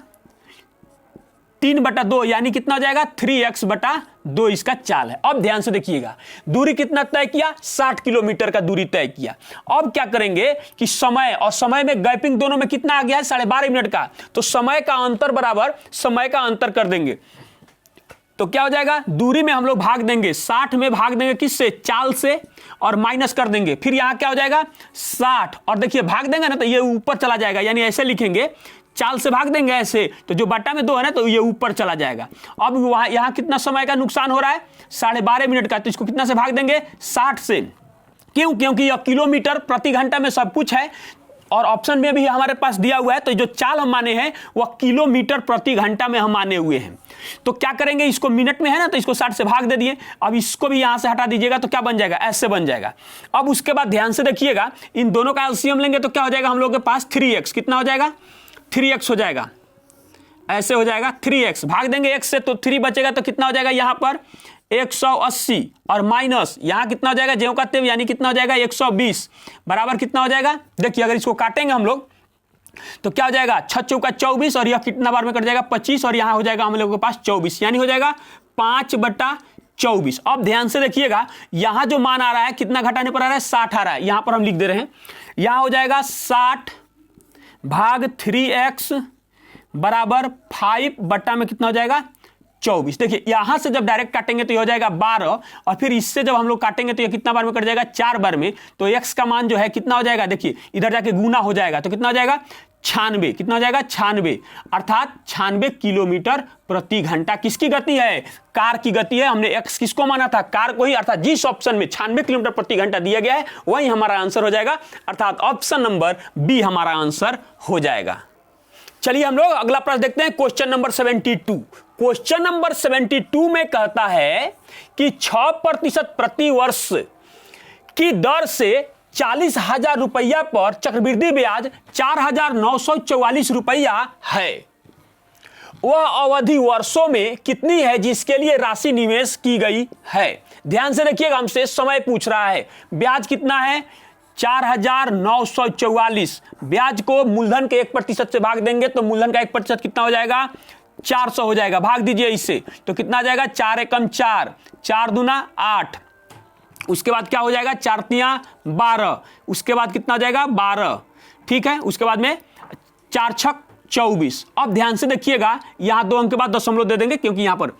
3/2 यानी कितना हो जाएगा 3x/2 इसका चाल है। अब ध्यान से देखिएगा दूरी कितना तय किया 60 किलोमीटर का दूरी तय किया। अब क्या करेंगे कि समय और समय में गैपिंग दोनों में कितना आ गया है 12.5 मिनट का, तो समय का अंतर बराबर समय का अंतर कर देंगे तो क्या हो जाएगा दूरी में हम लोग भाग देंगे 60 में भाग देंगे किससे चाल से और माइनस कर देंगे, फिर यहां क्या हो जाएगा 60 और देखिए भाग देंगे ना तो ये ऊपर चला जाएगा, यानी ऐसे लिखेंगे चाल से भाग देंगे ऐसे तो जो बटा में 2 है ना तो ये ऊपर चला जाएगा। अब वहां यहां कितना समय का नुकसान हो रहा है 12.5 मिनट का, तो इसको कितना से भाग देंगे 60 से। क्यों? क्योंकि यह किलोमीटर प्रति घंटा में सब कुछ है और ऑप्शन में भी हमारे पास दिया हुआ है, तो जो चाल हम माने हैं वह किलोमीटर प्रति घंटा में हम माने हुए हैं। तो क्या करेंगे इसको मिनट में है ना तो इसको 60 से भाग दे दिए। अब इसको भी यहां से हटा दीजिएगा तो क्या बन जाएगा ऐसे बन जाएगा। अब उसके बाद ध्यान से देखिएगा इन दोनों का एलसीएम लेंगे तो क्या हो जाएगा हम लोग के पास 3x कितना हो जाएगा 3x हो जाएगा, ऐसे हो जाएगा 3x भाग देंगे x से तो 3 बचेगा तो कितना हो जाएगा यहां पर 180 और माइनस यहां कितना हो जाएगा ज्यों का त्यों यानी कितना हो जाएगा 120 बराबर कितना हो जाएगा। देखिए अगर इसको काटेंगे हम लोग तो क्या हो जाएगा 6 चौका 24 और यह कितना बार में कट जाएगा 25 और यहां हो जाएगा हम लोगों के पास 24 यानी हो जाएगा 5/24। अब ध्यान से देखिएगा यहां जो मान आ रहा है कितना घटाने पर आ रहा है 60 आ रहा है, यहां पर हम लिख दे रहे हैं यहां हो जाएगा 60 भाग 3x बराबर 5 बट्टा में कितना हो जाएगा 24। देखिए यहां से जब डायरेक्ट काटेंगे तो ये हो जाएगा 12 और फिर इससे जब हम लोग काटेंगे तो ये कितना बार में कट जाएगा 4 बार में, तो x का मान जो है कितना हो जाएगा देखिए इधर जाके गुना हो जाएगा तो कितना हो जाएगा 96, कितना हो जाएगा 96 अर्थात 96 किलोमीटर प्रति घंटा किसकी गति है कार की गति है। हमने x किसको माना था कार को ही, अर्थात जिस ऑप्शन में 96 किलोमीटर प्रति घंटा दिया गया है वही हमारा आंसर हो जाएगा, अर्थात ऑप्शन नंबर बी हमारा आंसर हो जाएगा। चलिए हम लोग अगला प्रश्न देखते हैं क्वेश्चन नंबर 72। क्वेश्चन नंबर 72 में कहता है कि 6% प्रति वर्ष की दर से 40,000 रुपया पर चक्रवृद्धि ब्याज 4,944 रुपया है। वह अवधि वर्षों में कितनी है जिसके लिए राशि निवेश की गई है। ध्यान से देखिएगा हमसे समय पूछ रहा है, ब्याज कितना है 4,944। ब्याज को मूलधन के 1% से भाग देंगे तो मूलधन का 1% कितना हो जाएगा 400 हो जाएगा, भाग दीजिए इससे तो कितना आ जाएगा 4 एकम 4, 4 दूना 8, उसके बाद क्या हो जाएगा 4 तिया 12, उसके बाद कितना हो जाएगा 12, ठीक है, उसके बाद में 4 छक 24। अब ध्यान से देखिएगा यहां 2 अंक के बाद दशमलव दे देंगे क्योंकि यहां पर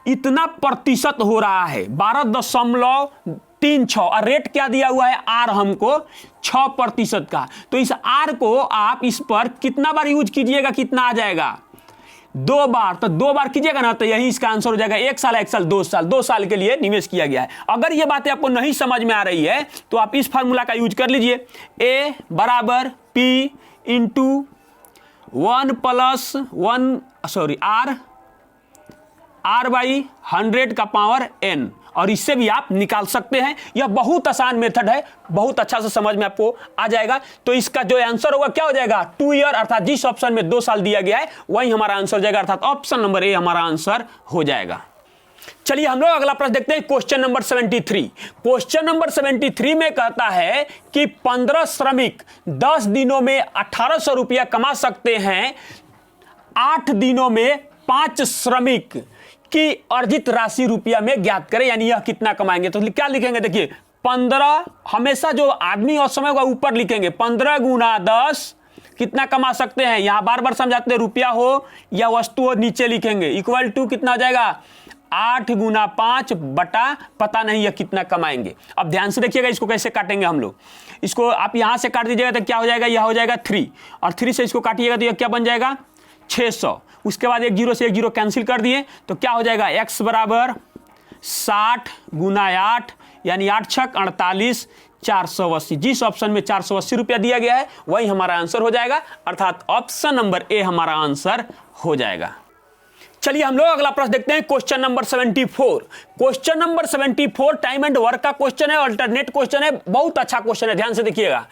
इतना प्रतिशत हो रहा है 12.36 और रेट क्या दिया हुआ है आर हमको 6% का, तो इस आर को आप इस पर कितना बार यूज कीजिएगा कितना आ जाएगा 2 बार, तो 2 बार कीजिएगा ना तो यही इसका आंसर हो जाएगा 1 साल 1 साल 2 साल 2 साल के लिए निवेश किया गया है। अगर ये बातें आपको नहीं समझ में आ रही है तो आप इस फार्मूला का यूज कर लीजिए A बराबर P into 1 plus 1 R by 100 का पावर n, और इससे भी आप निकाल सकते हैं। यह बहुत आसान मेथड है, बहुत अच्छा से समझ में आपको आ जाएगा। तो इसका जो आंसर होगा क्या हो जाएगा 2 ईयर, अर्थात जिस ऑप्शन में 2 साल दिया गया है वही हमारा आंसर हो जाएगा, अर्थात ऑप्शन नंबर ए हमारा आंसर हो जाएगा। चलिए हम लोग अगला प्रश्न देखते हैं, क्वेश्चन नंबर 73। क्वेश्चन नंबर 73 में कहता है कि 15 श्रमिक 10 दिनों में 1800 रुपया कमा सकते हैं, 8 दिनों में 5 श्रमिक की अर्जित राशि रुपया में ज्ञात करें, यानी यह कितना कमाएंगे। तो क्या लिखेंगे, देखिए 15, हमेशा जो आदमी और समय का ऊपर लिखेंगे, 15 गुना 10 कितना कमा सकते हैं, यहां बार बार समझाते हैं, रुपया हो या वस्तु हो नीचे लिखेंगे, इक्वल टू कितना हो जाएगा 8 गुना 5 बटा पता नहीं है कितना कमाएंगे। अब ध्यान से देखिएगा इसको कैसे काटेंगे हम लोग। इसको आप यहां से काट दीजिएगा तो क्या हो जाएगा, यह हो जाएगा 3, और 3 से इसको काटिएगा तो यह क्या बन जाएगा 600। उसके बाद एक जीरो से एक जीरो कैंसिल कर दिए तो क्या हो जाएगा, x बराबर 60 गुना 8 यानी 8 छक 48, 480। जिस ऑप्शन में 480 रुपया दिया गया है वही हमारा आंसर हो जाएगा, अर्थात ऑप्शन नंबर ए हमारा आंसर हो जाएगा। चलिए हम लोग अगला प्रश्न देखते हैं, question number 74। Question number 74 time and work का क्वेश्चन है, अल्टरनेट क्वेश्चन है, बहुत अच्छा क्वेश्चन है, ध्यान से देखिएगा।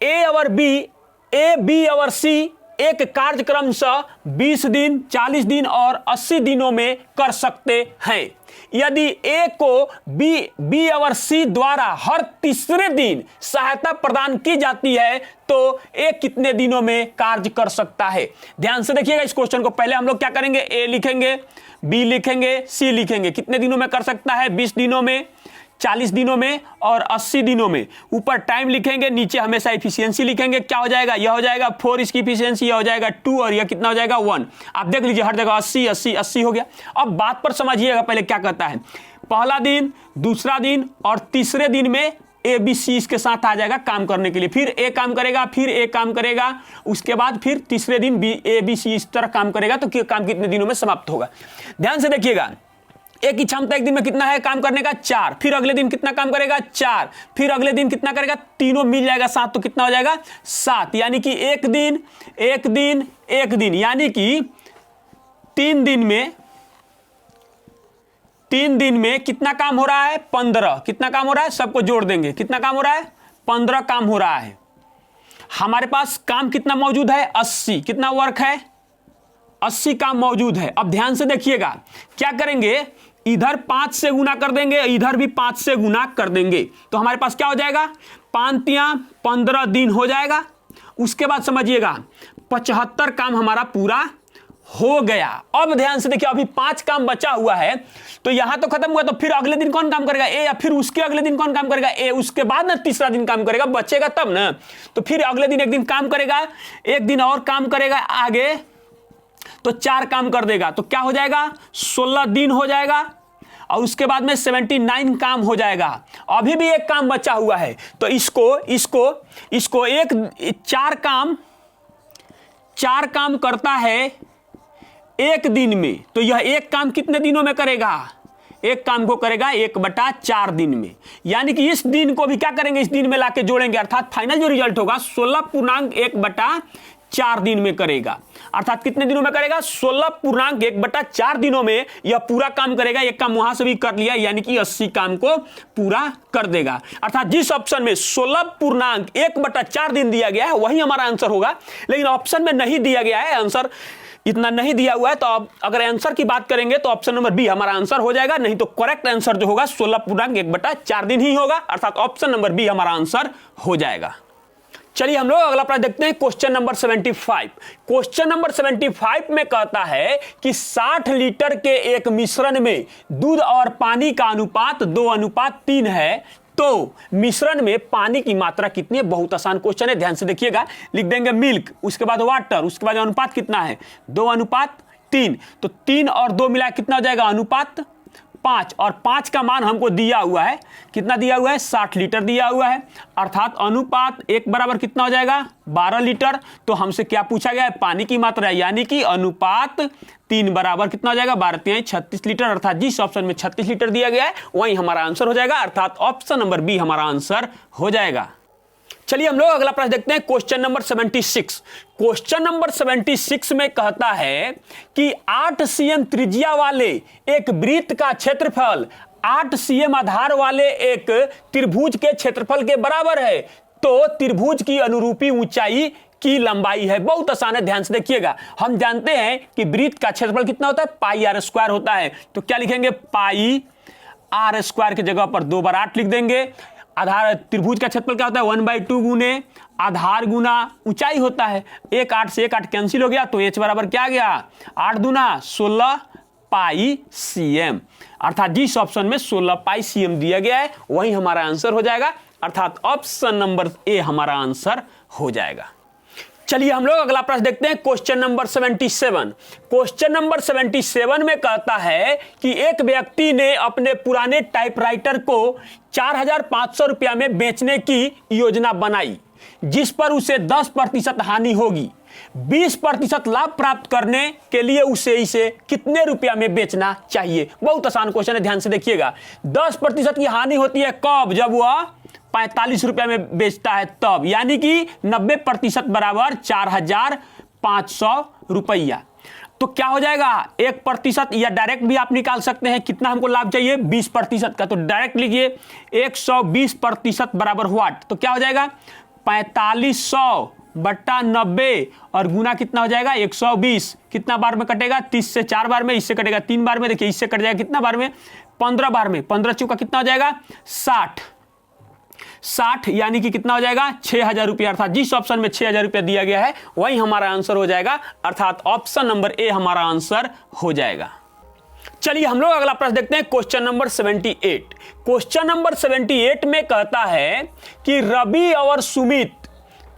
ए और बी, ए बी और सी एक कार्यक्रम से 20 दिन, 40 दिन और 80 दिनों में कर सकते हैं। यदि ए को बी और सी द्वारा हर तीसरे दिन सहायता प्रदान की जाती है तो ए कितने दिनों में कार्य कर सकता है। ध्यान से देखिएगा इस क्वेश्चन को। पहले हम लोग क्या करेंगे, ए लिखेंगे, बी लिखेंगे, सी लिखेंगे। कितने दिनों में कर सकता है, 20 दिनों में, 40 दिनों में और 80 दिनों में। ऊपर टाइम लिखेंगे, नीचे हमेशा एफिशिएंसी लिखेंगे। क्या हो जाएगा, यह हो जाएगा 4 इसकी एफिशिएंसी, यह हो जाएगा 2 और यह कितना हो जाएगा 1। आप देख लीजिए हर जगह 80 80 80 हो गया। अब बात पर समझिएगा, पहले क्या कहता है, पहला दिन, दूसरा दिन और तीसरे दिन में ए बी सी इसके साथ आ जाएगा काम करने के लिए। फिर ए काम करेगा, फिर ए काम करेगा, उसके बाद फिर तीसरे दिन ए बी सी इस तरह काम करेगा। तो काम कितने दिनों में समाप्त होगा। ध्यान से देखिएगा, एक की क्षमता एक दिन में कितना है काम करने का, 4। फिर अगले दिन कितना काम करेगा, 4। फिर अगले दिन कितना करेगा, तीनों मिल जाएगा 7, तो कितना हो जाएगा 7। यानी कि एक दिन एक दिन एक दिन, यानी कि 3 दिन में कितना काम हो रहा है, 15। कितना काम हो रहा है, सबको जोड़ देंगे, कितना काम हो रहा है, 15 काम हो रहा है। हमारे पास काम कितना मौजूद है, 80। कितना वर्क है, 80 काम मौजूद है। अब ध्यान से देखिएगा, क्या करेंगे, इधर 5 से गुना कर देंगे, इधर भी 5 से गुना कर देंगे, तो हमारे पास क्या हो जाएगा, 5 15 दिन हो जाएगा। उसके बाद समझिएगा 75 काम हमारा पूरा हो गया। अब ध्यान से देखिए, अभी 5 काम बचा हुआ है, तो यहां तो खत्म हुआ, तो फिर अगले दिन कौन काम करेगा, ए, या फिर उसके अगले दिन कौन काम करेगा, ए, उसके बाद ना तीसरा दिन काम करेगा, बचेगा तब ना। तो फिर अगले दिन एक दिन काम करेगा, एक दिन और काम करेगा आगे, तो 4 काम कर देगा, तो क्या हो जाएगा 16 दिन हो जाएगा। और उसके बाद में 79 काम हो जाएगा। अभी भी एक काम बचा हुआ है, तो इसको एक 4 काम करता है एक दिन में, तो यह एक काम कितने दिनों में करेगा, एक काम को करेगा 1/4 दिन में। यानी कि इस दिन को भी क्या करेंगे, इस दिन में लाके जोड़ेंगे, अर्थात फाइनल जो रिजल्ट होगा 16.1/4 दिन में करेगा। अर्थात कितने दिनों में करेगा, 16.1/4 दिनों में यह पूरा काम करेगा। एक काम वहां से भी कर लिया, यानी कि 80 काम को पूरा कर देगा। अर्थात जिस ऑप्शन में 16.1/4 दिन दिया गया है वही हमारा आंसर होगा। लेकिन ऑप्शन में नहीं दिया गया है, आंसर इतना नहीं दिया हुआ है, तो अब अगर आंसर की बात करेंगे तो ऑप्शन नंबर बी हमारा आंसर हो जाएगा। नहीं तो करेक्ट आंसर जो होगा 16.1/4 दिन ही होगा, अर्थात ऑप्शन नंबर बी हमारा आंसर हो जाएगा। चलिए हम लोग अगला प्रश्न देखते हैं, क्वेश्चन नंबर 75। क्वेश्चन नंबर 75 में कहता है कि 60 लीटर के एक मिश्रण में दूध और पानी का अनुपात 2:3 है, तो मिश्रण में पानी की मात्रा कितनी है। बहुत आसान क्वेश्चन है, ध्यान से देखिएगा। लिख देंगे मिल्क, उसके बाद वाटर, उसके बाद अनुपात कितना है 2:3, तो 3 और 2 मिला कितना हो जाएगा अनुपात 5, और 5 का मान हमको दिया हुआ है, कितना दिया हुआ है 60 लीटर दिया हुआ है, अर्थात अनुपात 1 बराबर कितना हो जाएगा 12 लीटर। तो हमसे क्या पूछा गया है, पानी की मात्रा, यानी कि अनुपात 3 बराबर कितना हो जाएगा 12×3 36 लीटर। अर्थात जिस ऑप्शन में 36 लीटर दिया गया है वही हमारा आंसर हो जाएगा, अर्थात ऑप्शन नंबर बी हमारा आंसर हो जाएगा। चलिए हम लोग अगला प्रश्न देखते हैं, क्वेश्चन नंबर 76। क्वेश्चन नंबर 76 में कहता है कि 8 cm त्रिज्या वाले एक वृत्त का क्षेत्रफल 8 cm आधार वाले एक त्रिभुज के क्षेत्रफल के बराबर है, तो त्रिभुज की अनुरूपी ऊंचाई की लंबाई है। बहुत आसान है, ध्यान से देखिएगा। हम जानते हैं कि वृत्त का क्षेत्रफल कितना होता है, पाई आर स्क्वायर होता है। तो क्या लिखेंगे, पाई आर स्क्वायर की जगह पर 2 बार 8 लिख देंगे। आधार त्रिभुज का क्षेत्रफल क्या होता है, 1/2 गुने आधार गुना ऊंचाई होता है। 1 8 से 1 8 कैंसिल हो गया, तो h बराबर क्या आ गया, 8 दूना 16 पाई cm। अर्थात जिस ऑप्शन में 16 पाई cm दिया गया है वही हमारा आंसर हो जाएगा, अर्थात ऑप्शन नंबर ए हमारा आंसर हो जाएगा। चलिए हम लोग अगला प्रश्न देखते हैं, क्वेश्चन नंबर 77। क्वेश्चन नंबर 77 में कहता है कि एक व्यक्ति ने अपने पुराने टाइपराइटर को 4,500 रुपया में बेचने की योजना बनाई, जिस पर उसे 10% हानि होगी। 20% लाभ प्राप्त करने के लिए उसे इसे कितने रुपया में बेचना चाहिए। बहुत आसान क्वेश्चन है, ध्यान से देखिएगा। 10% की हानि होती है कब, जब वह 45 रुपया में बेचता है तब, यानी कि 90% बराबर 4,500 रुपया। तो क्या हो जाएगा, 1% या डायरेक्ट भी आप निकाल सकते हैं। कितना हमको लाभ चाहिए, 20% का, तो डायरेक्ट लिखिए 120% बराबर व्हाट, तो क्या हो जाएगा 4500 बट्टा 90 और गुना कितना हो जाएगा 120। कितना बार में कटेगा, 30 से 4 बार में, इससे कटेगा 3 बार में। देखिए इससे कट जाएगा कितना बार में, 15 बार में। 15 चौका कितना हो जाएगा 60 यानी कि कितना हो जाएगा 6,000 रुपया। अर्थात जिस ऑप्शन में 6,000 रुपया दिया गया है वही हमारा आंसर हो जाएगा, अर्थात ऑप्शन नंबर ए हमारा आंसर हो जाएगा। चलिए हम लोग अगला प्रश्न देखते हैं, क्वेश्चन नंबर 78। क्वेश्चन नंबर 78 में कहता है कि रवि और सुमित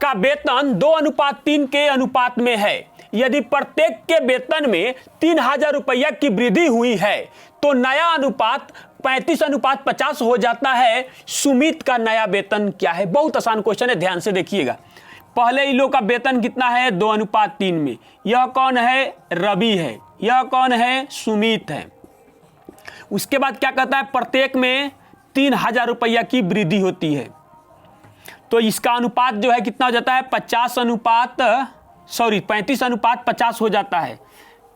का वेतन 2:3 के अनुपात में है। यदि प्रत्येक के वेतन में 3,000 रुपया की वृद्धि हुई है तो नया अनुपात 35:50 हो जाता है। सुमित का नया वेतन क्या है। बहुत आसान क्वेश्चन है, ध्यान से देखिएगा। पहले इन लोग का वेतन कितना है, 2:3 में। यह कौन है, रवि है। यह कौन है, सुमित है। उसके बाद क्या कहता है, प्रत्येक में 3,000 रुपया की वृद्धि होती है। तो इसका अनुपात जो है कितना हो जाता है, 35:50 हो जाता है।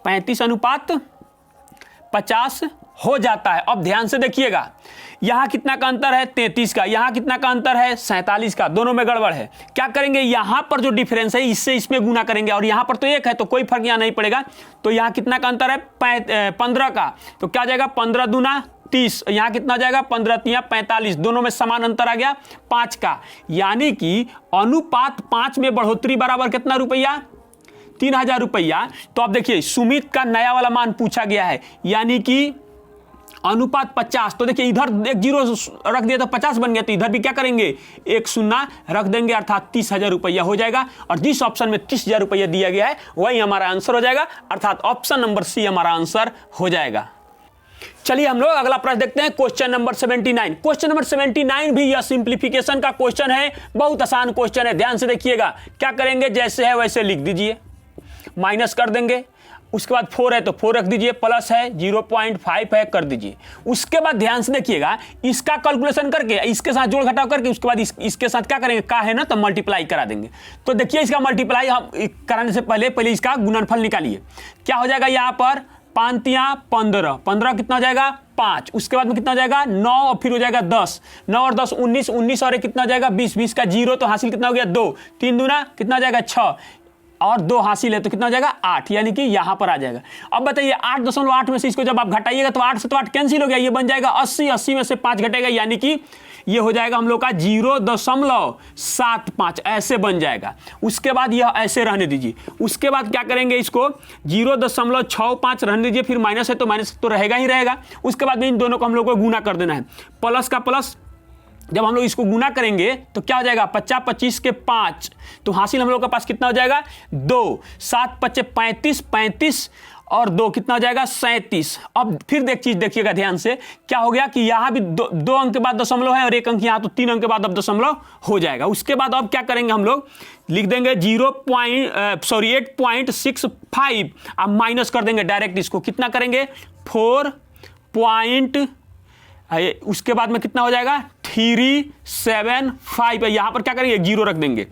35:50 हो जाता है। अब ध्यान से देखिएगा, यहां कितना का अंतर है, 33 का। यहां कितना का अंतर है, 47 का। दोनों में गड़बड़ है। क्या करेंगे, यहां पर जो डिफरेंस है इससे इसमें गुना करेंगे, और यहां पर तो 1 है तो कोई फर्क यहां नहीं पड़ेगा। तो यहां कितना का अंतर है, 15 का। तो क्या जाएगा 15 दूना 30। यहां कितना हो जाएगा 15 तिया 45। दोनों में समान अंतर आ गया 5 का, यानी कि अनुपात 5 में बढ़ोतरी बराबर कितना रुपया, 3,000 रुपया। तो अब देखिए सुमित का नया वाला मान पूछा गया है, यानी कि अनुपात 50। तो देखिए इधर एक 0 रख दिया तो 50 बन गया, तो इधर भी क्या करेंगे 1 शून्य रख देंगे, अर्थात 30,000 रुपया हो जाएगा। और जिस ऑप्शन में 30,000 रुपया दिया गया है वही हमारा आंसर हो जाएगा, अर्थात ऑप्शन नंबर सी हमारा आंसर हो जाएगा। चलिए हम लोग अगला प्रश्न देखते हैं, क्वेश्चन नंबर 79। क्वेश्चन नंबर 79 भी यह सिंप्लीफिकेशन का क्वेश्चन है। बहुत आसान क्वेश्चन है, ध्यान से देखिएगा। क्या करेंगे, जैसे है वैसे लिख दीजिए, माइनस कर देंगे। उसके बाद 4 है तो 4 रख दीजिए, प्लस है 0.5 है कर दीजिए। उसके बाद ध्यान से देखिएगा, इसका कैलकुलेशन करके इसके साथ जोड़ घटाव करके उसके बाद इसके साथ क्या करेंगे, का है ना, तो मल्टीप्लाई करा देंगे। तो देखिए इसका मल्टीप्लाई हम कराने से पहले इसका गुणनफल निकालिए। क्या हो जाएगा, यहाँ पर 5 तिया 15, 15 कितना हो जाएगा 5। उसके बाद में कितना हो जाएगा 9 और फिर हो जाएगा 10, 9 और 10 19, 19 और कितना हो जाएगा 20, 20 का 0 तो हासिल कितना हो गया 2, 3 दूना कितना हो जाएगा 6 और 2 हासिल है तो कितना हो जाएगा 8, यानी कि यहां पर आ जाएगा। अब बताइए 8.8 में से इसको जब आप घटाइएगा तो 8 से तो 8 कैंसिल हो गया, ये बन जाएगा 80, 80 में से 5 घटेगा, यानी कि ये हो जाएगा हम लोग का 0.75 ऐसे बन जाएगा। उसके बाद यह ऐसे रहने दीजिए। उसके बाद क्या करेंगे, इसको 0.65 रहने दीजिए, फिर माइनस है तो माइनस तो रहेगा ही रहेगा। उसके बाद में इन दोनों को हम लोग को गुना कर देना है, प्लस का प्लस। जब हम लोग इसको गुना करेंगे तो क्या हो जाएगा 50 25 के 5, तो हासिल हम लोग के पास कितना हो जाएगा 2, 7 5 35, 35 और 2 कितना हो जाएगा 37। अब फिर एक चीज देखिएगा ध्यान से, क्या हो गया कि यहाँ भी 2 अंक के बाद दशमलव है और 1 अंक यहाँ, तो 3 अंक के बाद अब दशमलव हो जाएगा। उसके बाद अब क्या करेंगे, हम लोग लिख देंगे 8.65 अब माइनस कर देंगे डायरेक्ट इसको, कितना करेंगे 4 पॉइंट, उसके बाद में कितना हो जाएगा 375 है। यहां पर क्या करेंगे 0 रख देंगे।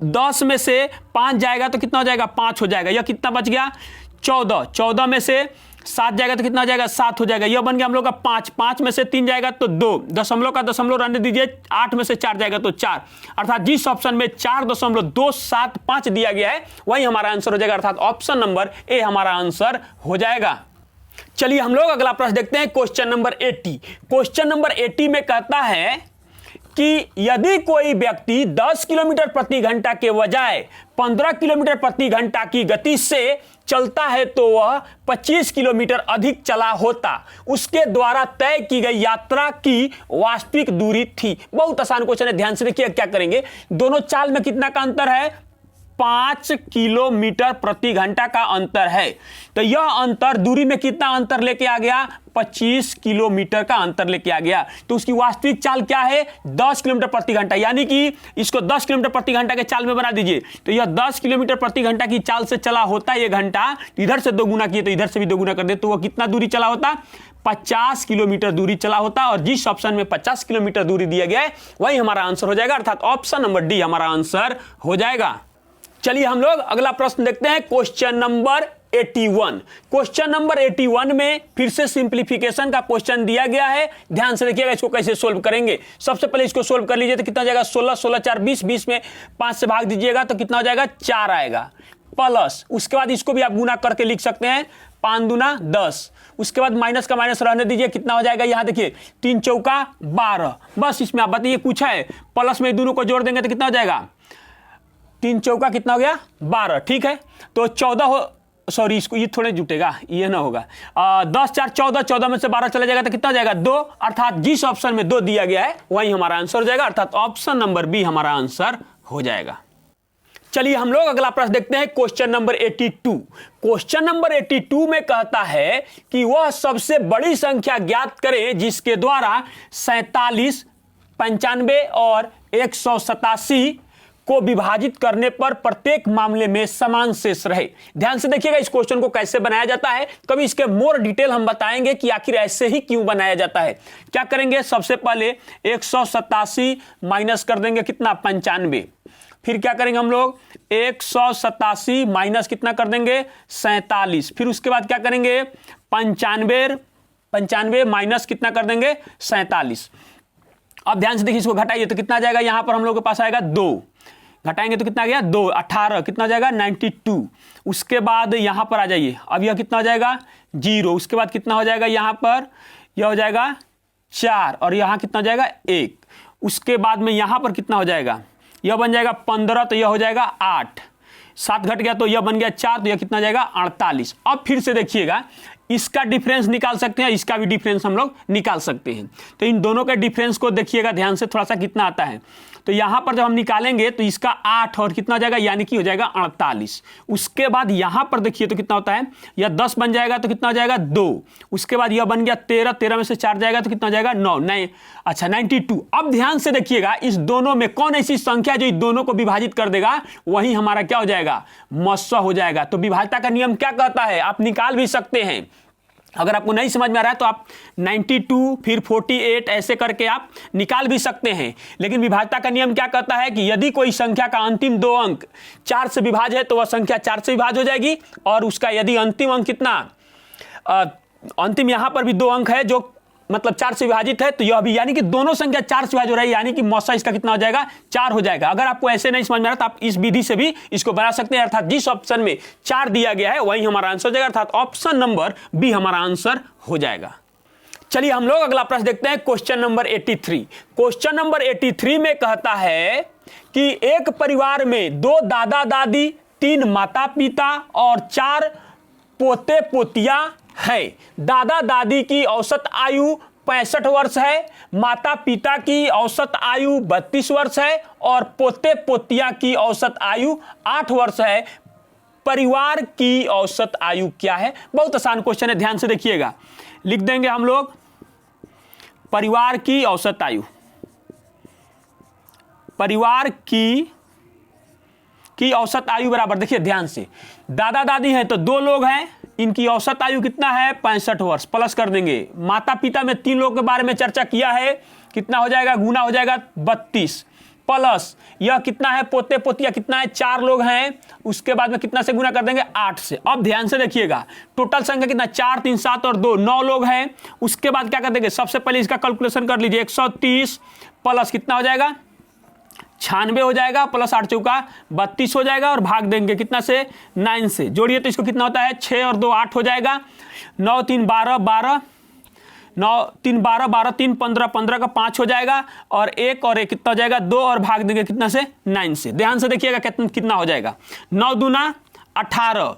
10 में से 5 जाएगा तो कितना हो जाएगा 5 हो जाएगा। यह कितना बच गया 14, 14 में से 7 जाएगा तो कितना हो जाएगा 7 हो जाएगा। यह बन गया हम लोग का 5, 5 में से 3 जाएगा तो 2, दशमलव का दशमलव रहने दीजिए, 8 में से 4 जाएगा तो 4, अर्थात जिस ऑप्शन में 4.275 दिया गया है वही हमारा आंसर हो जाएगा, अर्थात ऑप्शन नंबर ए हमारा आंसर हो जाएगा। चलिए हम लोग अगला प्रश्न देखते हैं, क्वेश्चन नंबर 80। क्वेश्चन नंबर 80 में कहता है कि यदि कोई व्यक्ति 10 किलोमीटर प्रति घंटा के बजाय 15 किलोमीटर प्रति घंटा की गति से चलता है तो वह 25 किलोमीटर अधिक चला होता, उसके द्वारा तय की गई यात्रा की वास्तविक दूरी थी। बहुत आसान क्वेश्चन है, ध्यान से देखिए क्या करेंगे। दोनों चाल में कितना का अंतर है, 5 किलोमीटर प्रति घंटा का अंतर है। तो यह अंतर दूरी में कितना अंतर लेके आ गया, 25 किलोमीटर का अंतर लेके आ गया। तो उसकी वास्तविक चाल क्या है, 10 किलोमीटर प्रति घंटा, यानी कि इसको 10 किलोमीटर प्रति घंटा के चाल में बना दीजिए। तो यह 10 किलोमीटर प्रति घंटा की चाल से चला होता ये घंटा, इधर से 2 गुना किए तो इधर से भी 2 गुना कर दे तो वह कितना दूरी चला होता, 50 किलोमीटर दूरी चला होता। और जिस ऑप्शन में 50 किलोमीटर दूरी दिया गया है वही हमारा आंसर हो जाएगा, अर्थात ऑप्शन नंबर डी हमारा आंसर हो जाएगा। चलिए हम लोग अगला प्रश्न देखते हैं, क्वेश्चन नंबर 81। क्वेश्चन नंबर 81 में फिर से सिंप्लीफिकेशन का क्वेश्चन दिया गया है, ध्यान से देखिएगा इसको कैसे सोल्व करेंगे। सबसे पहले इसको सोल्व कर लीजिए तो कितना हो जाएगा, 16, 16 4 20, 20 में 5 से भाग दीजिएगा तो कितना हो जाएगा, 4 आएगा, प्लस उसके बाद इसको भी आप गुना करके लिख सकते हैं, 5 दूना 10, उसके बाद माइनस का माइनस रहने दीजिए, कितना हो जाएगा, यहां देखिए 3 चौका 12, बस इसमें आप बताइए पूछा है, प्लस में दोनों को जोड़ देंगे तो कितना हो जाएगा, 3 चौका कितना हो गया 12, ठीक है। तो 14 हो, सॉरी इसको ये थोड़े जुटेगा, ये ना होगा, 10 4 14, 14 में से 12 चला जाएगा तो कितना हो जाएगा 2, अर्थात जिस ऑप्शन में 2 दिया गया है वही हमारा आंसर हो जाएगा, अर्थात ऑप्शन नंबर बी हमारा आंसर हो जाएगा। चलिए हम लोग अगला प्रश्न देखते हैं, क्वेश्चन नंबर 82। क्वेश्चन नंबर 82 में कहता है कि वह सबसे बड़ी संख्या ज्ञात करें जिसके द्वारा 47, 95 और 187 को विभाजित करने पर प्रत्येक मामले में समान शेष रहे। ध्यान से देखिएगा इस क्वेश्चन को कैसे बनाया जाता है, कभी इसके मोर डिटेल हम बताएंगे कि आखिर ऐसे ही क्यों बनाया जाता है। क्या करेंगे, सबसे पहले 187 माइनस कर देंगे कितना, 95, फिर क्या करेंगे हम लोग 187 माइनस कितना कर देंगे 47, फिर उसके बाद क्या करेंगे 95 माइनस कितना कर देंगे 47। अब ध्यान से देखिए इसको घटाइए तो कितना जाएगा, यहां पर हम लोग के पास आएगा 2, घटाएंगे तो कितना गया 2, 18, कितना जाएगा 92। उसके बाद यहां पर आ जाइए, अब यह कितना हो जाएगा 0, उसके बाद कितना हो जाएगा यहां पर, यह हो जाएगा 4 और यहां कितना हो जाएगा 1, उसके बाद में यहां पर कितना हो जाएगा, यह बन जाएगा 15, तो यह हो जाएगा 8, 7 घट गया तो यह बन गया 4, तो यह कितना जाएगा 48। अब फिर से देखिएगा इसका डिफरेंस निकाल सकते हैं, इसका भी डिफरेंस हम लोग निकाल सकते हैं। तो इन दोनों के डिफरेंस को देखिएगा ध्यान से थोड़ा सा कितना आता है। तो यहां पर जब हम निकालेंगे तो इसका 8 और कितना हो जाएगा, यानी कि हो जाएगा 48। उसके बाद यहां पर देखिए तो कितना होता है, यह 10 बन जाएगा तो कितना हो जाएगा 2, उसके बाद यह बन गया 13, 13 में से 4 जाएगा तो कितना हो जाएगा 9, नहीं अच्छा 92। अब ध्यान से देखिएगा इस दोनों में कौन ऐसी संख्या जो इन दोनों को विभाजित कर देगा वही हमारा क्या हो जाएगा, मस्सा हो जाएगा। तो विभाज्यता का नियम क्या कहता है, आप निकाल भी सकते हैं। अगर आपको नहीं समझ में आ रहा है तो आप 92 फिर 48 ऐसे करके आप निकाल भी सकते हैं। लेकिन विभाज्यता का नियम क्या कहता है कि यदि कोई संख्या का अंतिम 2 अंक 4 से विभाज्य है तो वह संख्या 4 से विभाज्य हो जाएगी, और उसका यदि अंतिम अंक कितना, अंतिम यहां पर भी 2 अंक है जो मतलब 4 से विभाजित है तो यह भी, यानी कि दोनों संख्या 4 से विभाजित हो रही है, यानी कि मौसा इसका कितना हो जाएगा 4 हो जाएगा। अगर आपको ऐसे नहीं समझ में आ रहा तो आप इस विधि से भी इसको बना सकते हैं, अर्थात जिस ऑप्शन में 4 दिया गया है वही हमारा आंसर हो जाएगा, अर्थात ऑप्शन नंबर बी हमारा आंसर हो जाएगा। चलिए हम लोग अगला प्रश्न देखते हैं, क्वेश्चन नंबर 83। क्वेश्चन नंबर 83 में कहता है कि एक परिवार में 2 दादा दादी, 3 माता पिता और 4 पोते पोतियां है। दादा दादी की औसत आयु 65 वर्ष है, माता पिता की औसत आयु 32 वर्ष है और पोते पोतियां की औसत आयु 8 वर्ष है। परिवार की औसत आयु क्या है। बहुत आसान क्वेश्चन है, ध्यान से देखिएगा। लिख देंगे हम लोग परिवार की औसत आयु, परिवार की औसत आयु बराबर, देखिए ध्यान से, दादा दादी हैं तो 2 लोग हैं, इनकी औसत आयु कितना है 65 वर्ष, प्लस कर देंगे माता पिता में 3 लोगों के बारे में चर्चा किया है, कितना हो जाएगा, गुना हो जाएगा 32, प्लस यह कितना है, पोते पोतिया कितना है, 4 लोग हैं, उसके बाद में कितना से गुना कर देंगे, 8 से। अब ध्यान से देखिएगा, टोटल संख्या कितना, 4 3 7 और 2 9 लोग हैं। उसके बाद क्या कर देंगे, सबसे पहले इसका कैलकुलेशन कर लीजिए, 130 प्लस कितना हो जाएगा, 96 हो जाएगा, प्लस 8 चौका 32 हो जाएगा, और भाग देंगे कितना से, 9 से। जोड़िए तो इसको कितना होता है, 6 और 2 8 हो जाएगा, 9 3 12 12, 9 3 12 12 3 15 15 का 5 हो जाएगा, और 1 और 1 कितना हो जाएगा, 2, और भाग देंगे कितना से, 9 से। ध्यान से देखिएगा कितना हो जाएगा, 9 दूना 18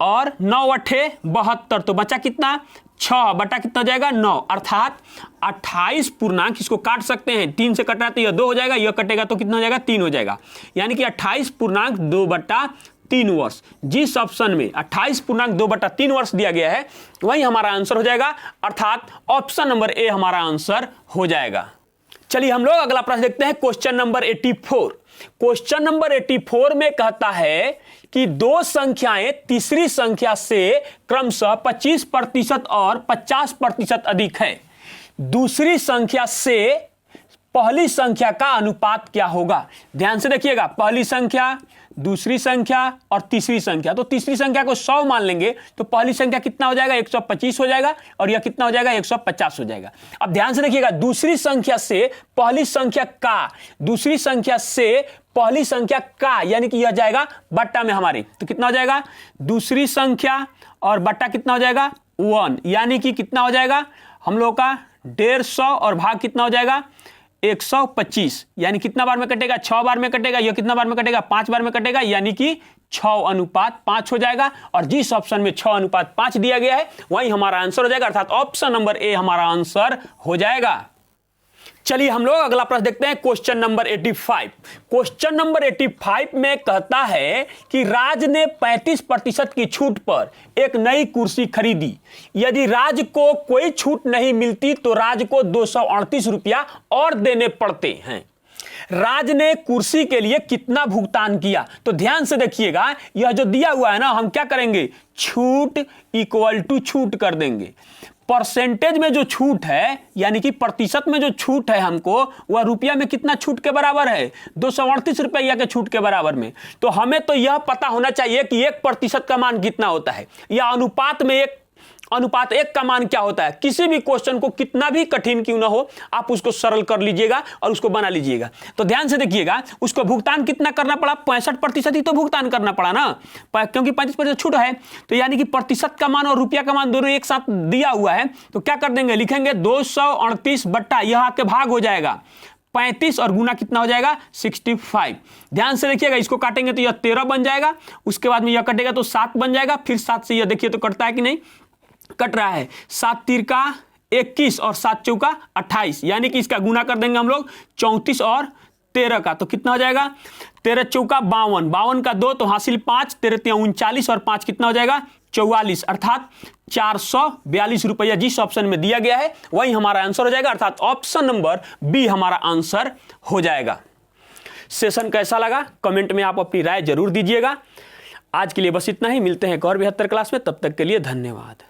और 9 अट्ठे 72, तो बचा कितना, 6 बटा कितना हो जाएगा, 9, अर्थात 28 पूर्णांक। इसको काट सकते हैं, 3 से कट रहा है तो यह 2 हो जाएगा, यह कटेगा तो कितना हो जाएगा, 3 हो जाएगा, यानी कि 28 पूर्णांक 2/3 वर्ष। जिस ऑप्शन में 28 पूर्णांक 2/3 वर्ष दिया गया है वही हमारा आंसर हो जाएगा, अर्थात ऑप्शन नंबर ए हमारा आंसर हो जाएगा। चलिए हम लोग अगला प्रश्न देखते हैं, क्वेश्चन नंबर 84। क्वेश्चन नंबर 84 में कहता है कि दो संख्याएं तीसरी संख्या से क्रमशः 25% और 50% अधिक है। दूसरी संख्या से पहली संख्या का अनुपात क्या होगा। ध्यान से देखिएगा, पहली संख्या, दूसरी संख्या और तीसरी संख्या। तो तीसरी संख्या को 100 मान लेंगे तो पहली संख्या कितना हो जाएगा, 125 हो जाएगा, और यह कितना हो जाएगा, 150 हो जाएगा। अब ध्यान से देखिएगा, दूसरी संख्या से पहली संख्या का, दूसरी संख्या से पहली संख्या का, यानी कि यह जाएगा बट्टा में हमारी, तो कितना हो जाएगा, दूसरी संख्या और बट्टा कितना हो जाएगा, 1, यानी कि कितना हो जाएगा हम लोग का 150, और भाग कितना हो जाएगा 125, यानी कितना बार में कटेगा, 6 बार में कटेगा। यह कितना बार में कटेगा, 5 बार में कटेगा, यानी कि 6:5 हो जाएगा। और जिस ऑप्शन में 6:5 दिया गया है वही हमारा आंसर हो जाएगा, अर्थात ऑप्शन नंबर ए हमारा आंसर हो जाएगा। चलिए हम लोग अगला प्रश्न देखते हैं, क्वेश्चन नंबर 85। क्वेश्चन नंबर 85 में कहता है कि राज ने 35% की छूट पर एक नई कुर्सी खरीदी। यदि राज को कोई छूट नहीं मिलती तो राज को 238 रुपया और देने पड़ते हैं। राज ने कुर्सी के लिए कितना भुगतान किया। तो ध्यान से देखिएगा, यह जो दिया हुआ है ना, हम क्या करेंगे, छूट इक्वल टू छूट कर देंगे। परसेंटेज में जो छूट है, यानी कि प्रतिशत में जो छूट है हमको, वह रुपया में कितना छूट के बराबर है, 238 रुपया के छूट के बराबर में। तो हमें तो यह पता होना चाहिए कि 1% का मान कितना होता है, या अनुपात में 1 का मान क्या होता है। किसी भी क्वेश्चन को कितना भी कठिन क्यों ना हो, आप उसको सरल कर लीजिएगा और उसको बना लीजिएगा। तो ध्यान से देखिएगा, उसको भुगतान कितना करना पड़ा, 65% ही तो भुगतान करना पड़ा ना, क्योंकि 35% छूट है। तो यानी कि प्रतिशत का मान और रुपया का मान दोनों एक साथ दिया हुआ है, तो क्या कर देंगे, लिखेंगे 238 बट्टा, यह आपके भाग हो जाएगा 35, और गुना कितना हो जाएगा 65। ध्यान से देखिएगा, इसको काटेंगे तो यह 13 बन जाएगा, उसके बाद में यह कटेगा तो 7 बन जाएगा, फिर 7 से यह देखिए तो कटता है कि नहीं, कट रहा है। 7 तिरका 21 और 7 चौका 28, यानी कि इसका गुना कर देंगे हम लोग 34 और 13 का, तो कितना हो जाएगा, 13 चौका 52, 52 का 2 तो हासिल 5, 13 39 और 5 कितना हो जाएगा 44, अर्थात 442 रुपया जिस ऑप्शन में दिया गया है वही हमारा आंसर हो जाएगा, अर्थात ऑप्शन नंबर बी हमारा आंसर हो जाएगा। सेशन कैसा लगा कमेंट में आप अपनी राय जरूर दीजिएगा। आज के लिए बस इतना ही, मिलते हैं एक और 72 क्लास में, तब तक के लिए धन्यवाद।